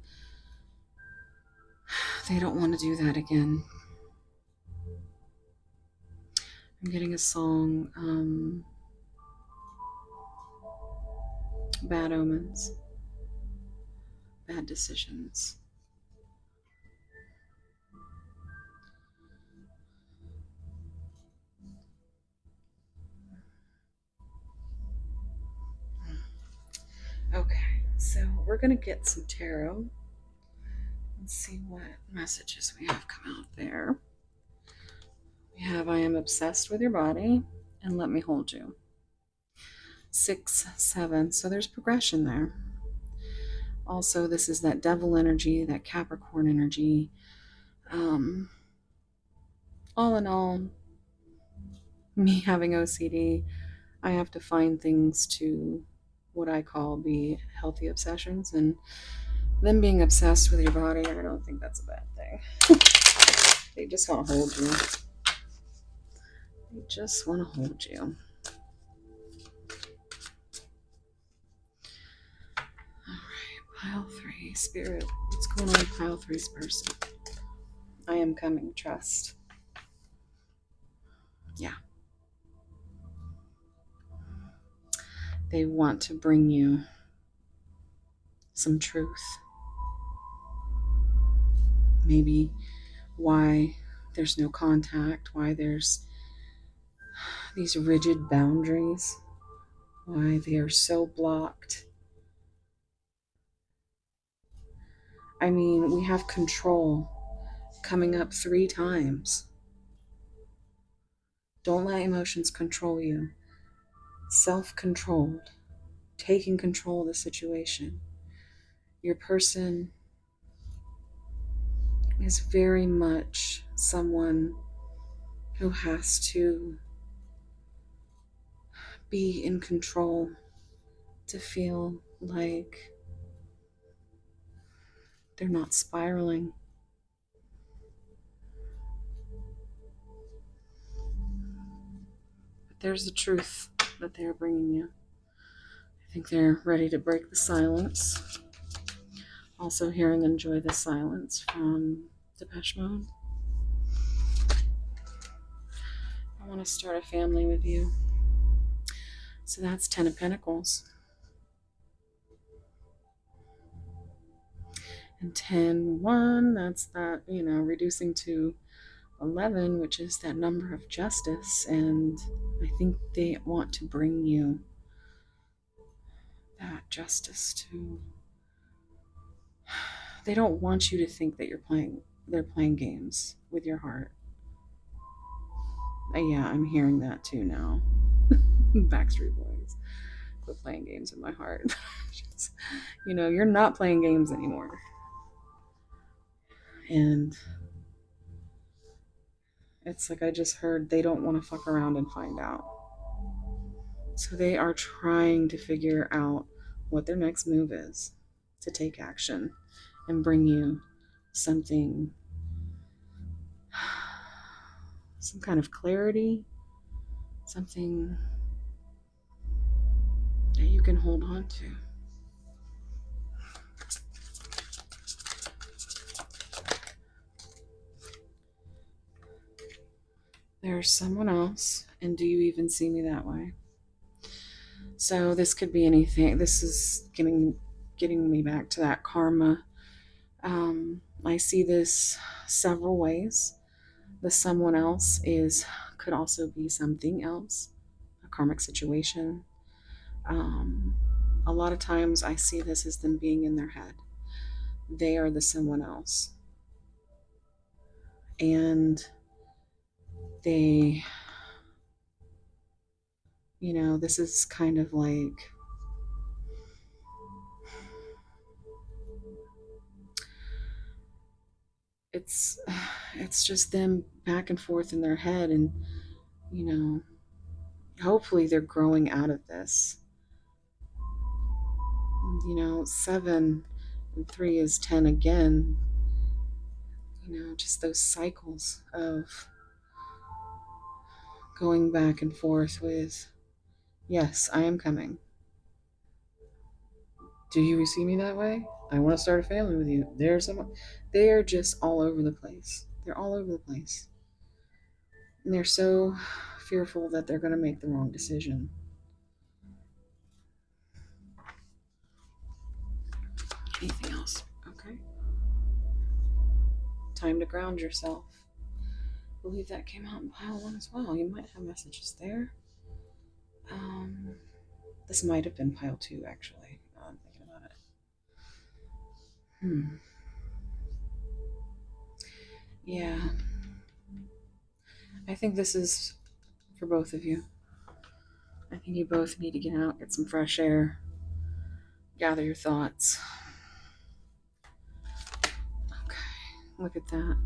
they don't want to do that again. I'm getting a song, Bad Omens, Bad Decisions. Okay, so we're going to get some tarot and see what messages we have come out there. We have I am obsessed with your body and let me hold you. 6, 7, so there's progression there. Also, this is that devil energy, that Capricorn energy. All in all, me having OCD, I have to find things to what I call be healthy obsessions, and them being obsessed with your body, I don't think that's a bad thing. They just want to hold you. They just want to hold you. Alright, pile 3. Spirit, what's going on with pile 3's person? I am coming, trust. Yeah. They want to bring you some truth. Maybe why there's no contact, why there's these rigid boundaries, why they are so blocked. I mean, we have control coming up 3 times. Don't let emotions control you. Self-controlled, taking control of the situation. Your person is very much someone who has to be in control to feel like they're not spiraling. But there's the truth that they're bringing you. I think they're ready to break the silence. Also hearing Enjoy the Silence from Depeche Mode. I want to start a family with you. So that's 10 of Pentacles. And 10, 1, that's that, reducing to 11, which is that number of justice. And I think they want to bring you that justice too. They don't want you to think that they're playing games with your heart. Yeah, I'm hearing that too now. Backstreet Boys. Quit playing games with my heart. You're not playing games anymore. And it's like I just heard they don't want to fuck around and find out. So they are trying to figure out what their next move is to take action and bring you something, some kind of clarity, something that you can hold on to. There's someone else, and do you even see me that way? So this could be anything. This is getting me back to that karma. I see this several ways. The someone else could also be something else, a karmic situation. A lot of times I see this as them being in their head. They are the someone else. And they, this is kind of like, it's just them back and forth in their head, and hopefully they're growing out of this. 7 and 3 is 10 again. Just those cycles of going back and forth with, yes, I am coming. Do you see me that way? I want to start a family with you. They're just all over the place. They're all over the place. And they're so fearful that they're going to make the wrong decision. Anything else? Okay. Time to ground yourself. I believe that came out in pile 1 as well. You might have messages there. This might have been pile 2, actually. I'm thinking about it. Yeah. I think this is for both of you. I think you both need to get out, get some fresh air, gather your thoughts. Okay, look at that.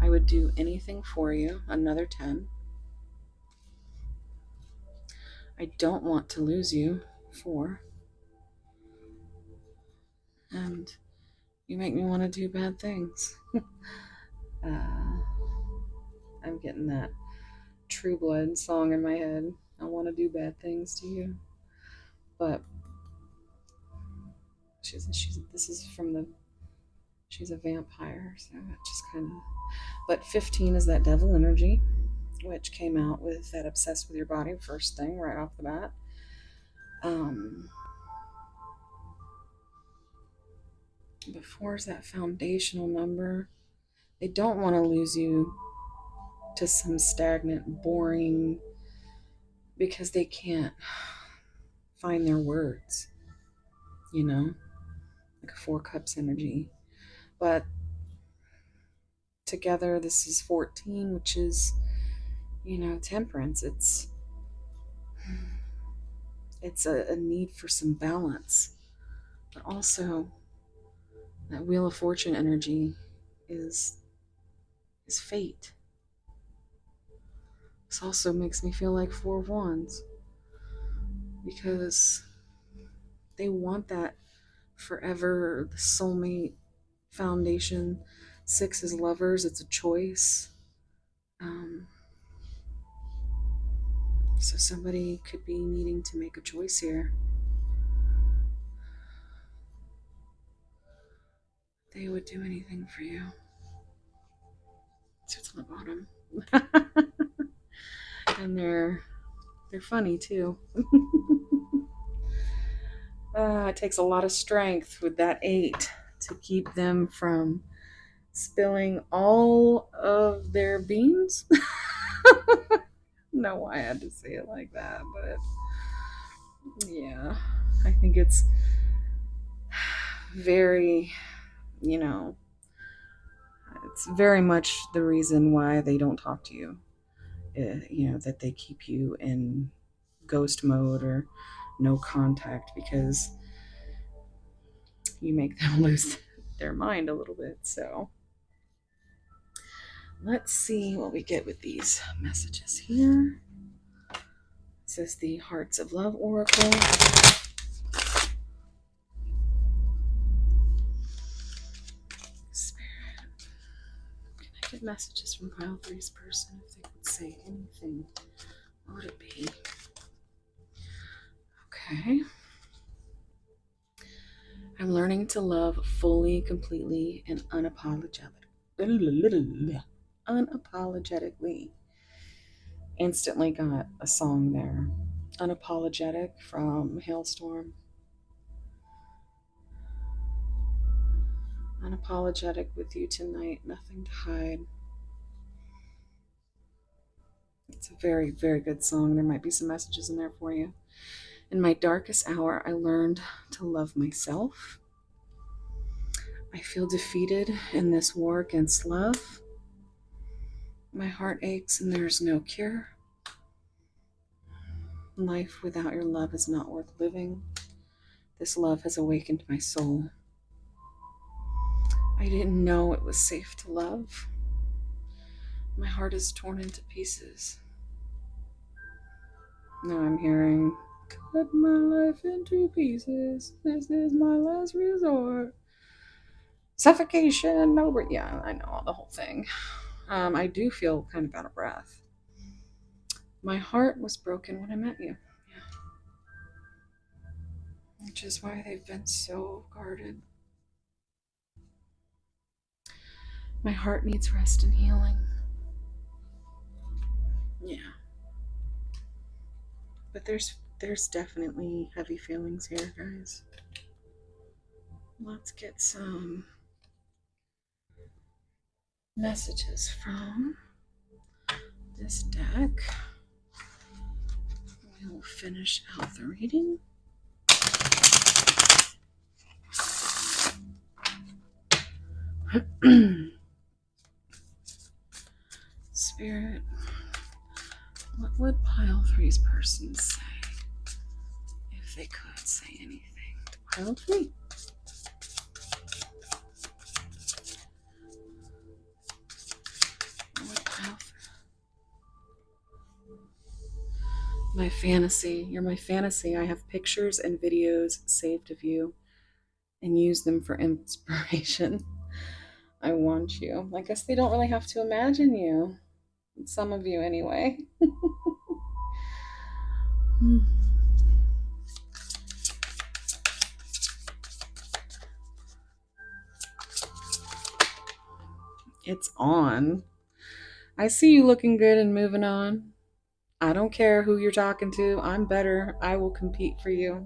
I would do anything for you. Another 10. I don't want to lose you. 4. And you make me want to do bad things. I'm getting that True Blood song in my head. I want to do bad things to you. But she's a vampire, so it just kind of. But 15 is that devil energy, which came out with that obsessed with your body first thing right off the bat. But 4 is that foundational number. They don't want to lose you to some stagnant, boring, because they can't find their words, like a 4 cups energy. But together, this is 14, which is, temperance. It's a need for some balance, but also that Wheel of Fortune energy is fate. This also makes me feel like 4 of Wands, because they want that forever, the soulmate foundation. 6 is lovers, it's a choice. So somebody could be needing to make a choice here. They would do anything for you. So it's on the bottom. And they're funny too. It takes a lot of strength with that 8 to keep them from spilling all of their beans. Know why I had to say it like that, but yeah, I think it's very, it's very much the reason why they don't talk to you. That they keep you in ghost mode or no contact, because you make them lose their mind a little bit. So let's see what we get with these messages here. This is the Hearts of Love Oracle. Spirit, can I get messages from pile 3's person if they could say anything? What would it be? Okay. I'm learning to love fully, completely, and unapologetically. Instantly got a song there. Unapologetic from Hailstorm. Unapologetic with you tonight, nothing to hide. It's a very, very good song. There might be some messages in there for you. In my darkest hour, I learned to love myself. I feel defeated in this war against love. My heart aches and there's no cure. Life without your love is not worth living. This love has awakened my soul. I didn't know it was safe to love. My heart is torn into pieces. Now I'm hearing, cut my life into pieces. This is my last resort. Suffocation, no breath. Yeah, I know the whole thing. I do feel kind of out of breath. My heart was broken when I met you. Yeah. Which is why they've been so guarded. My heart needs rest and healing. Yeah. But there's definitely heavy feelings here, guys. Let's get some messages from this deck. We'll finish out the reading. Spirit, what would pile 3's person say if they could say anything to pile 3? My fantasy. You're my fantasy. I have pictures and videos saved of you and use them for inspiration. I want you. I guess they don't really have to imagine you. Some of you, anyway. It's on. I see you looking good and moving on. I don't care who you're talking to. I'm better. I will compete for you.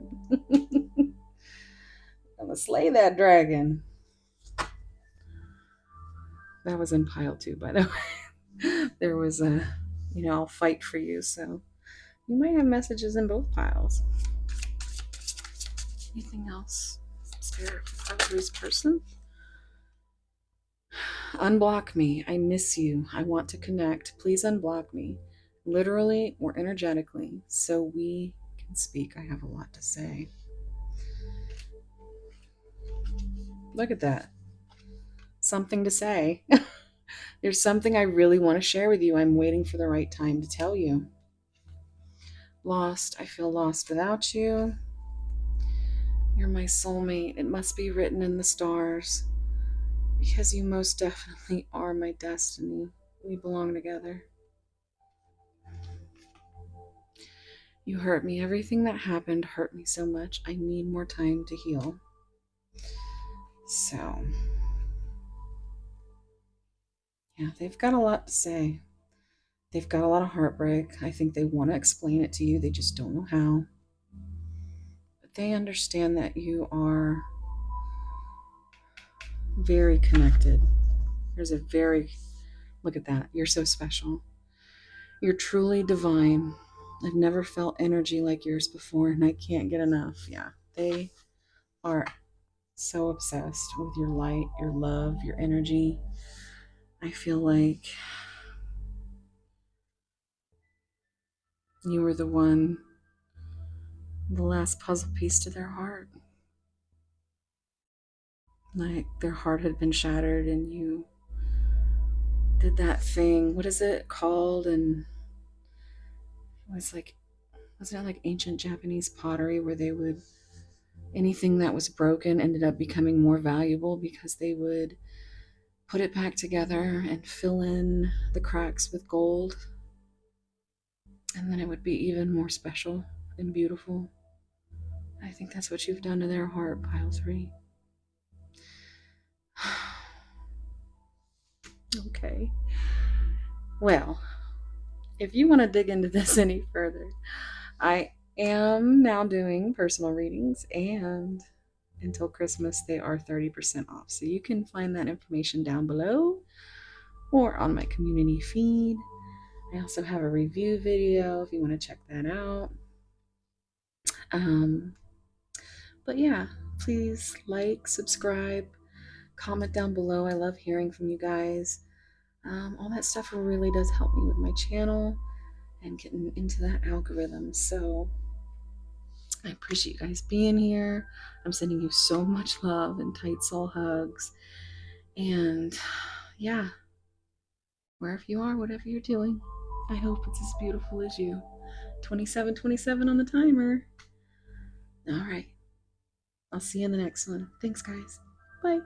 I'm gonna slay that dragon. That was in pile two, by the way. There was a, I'll fight for you. So you might have messages in both piles. Anything else? Spirit for this person? Unblock me. I miss you. I want to connect. Please unblock me, literally or energetically, so we can speak. I have a lot to say. Look at that. Something to say. There's something I really want to share with you. I'm waiting for the right time to tell you. Lost. I feel lost without you. You're my soulmate. It must be written in the stars, because you most definitely are my destiny. We belong together. You hurt me. Everything that happened hurt me so much. I need more time to heal. So, yeah, they've got a lot to say. They've got a lot of heartbreak. I think they want to explain it to you. They just don't know how. But they understand that you are very connected. Look at that. You're so special. You're truly divine. I've never felt energy like yours before, and I can't get enough. Yeah, they are so obsessed with your light, your love, your energy. I feel like you were the last puzzle piece to their heart. Like their heart had been shattered, and you did that thing. What is it called? And it was like, wasn't it like ancient Japanese pottery where they would, anything that was broken ended up becoming more valuable because they would put it back together and fill in the cracks with gold. And then it would be even more special and beautiful. I think that's what you've done to their heart, pile 3. Okay. Well, if you want to dig into this any further, I am now doing personal readings, and until Christmas, they are 30% off. So you can find that information down below or on my community feed. I also have a review video if you want to check that out. But yeah, please like, subscribe, comment down below. I love hearing from you guys. All that stuff really does help me with my channel and getting into that algorithm. So I appreciate you guys being here. I'm sending you so much love and tight soul hugs. And yeah, wherever you are, whatever you're doing, I hope it's as beautiful as you. 27:27 on the timer. All right. I'll see you in the next one. Thanks, guys. Bye.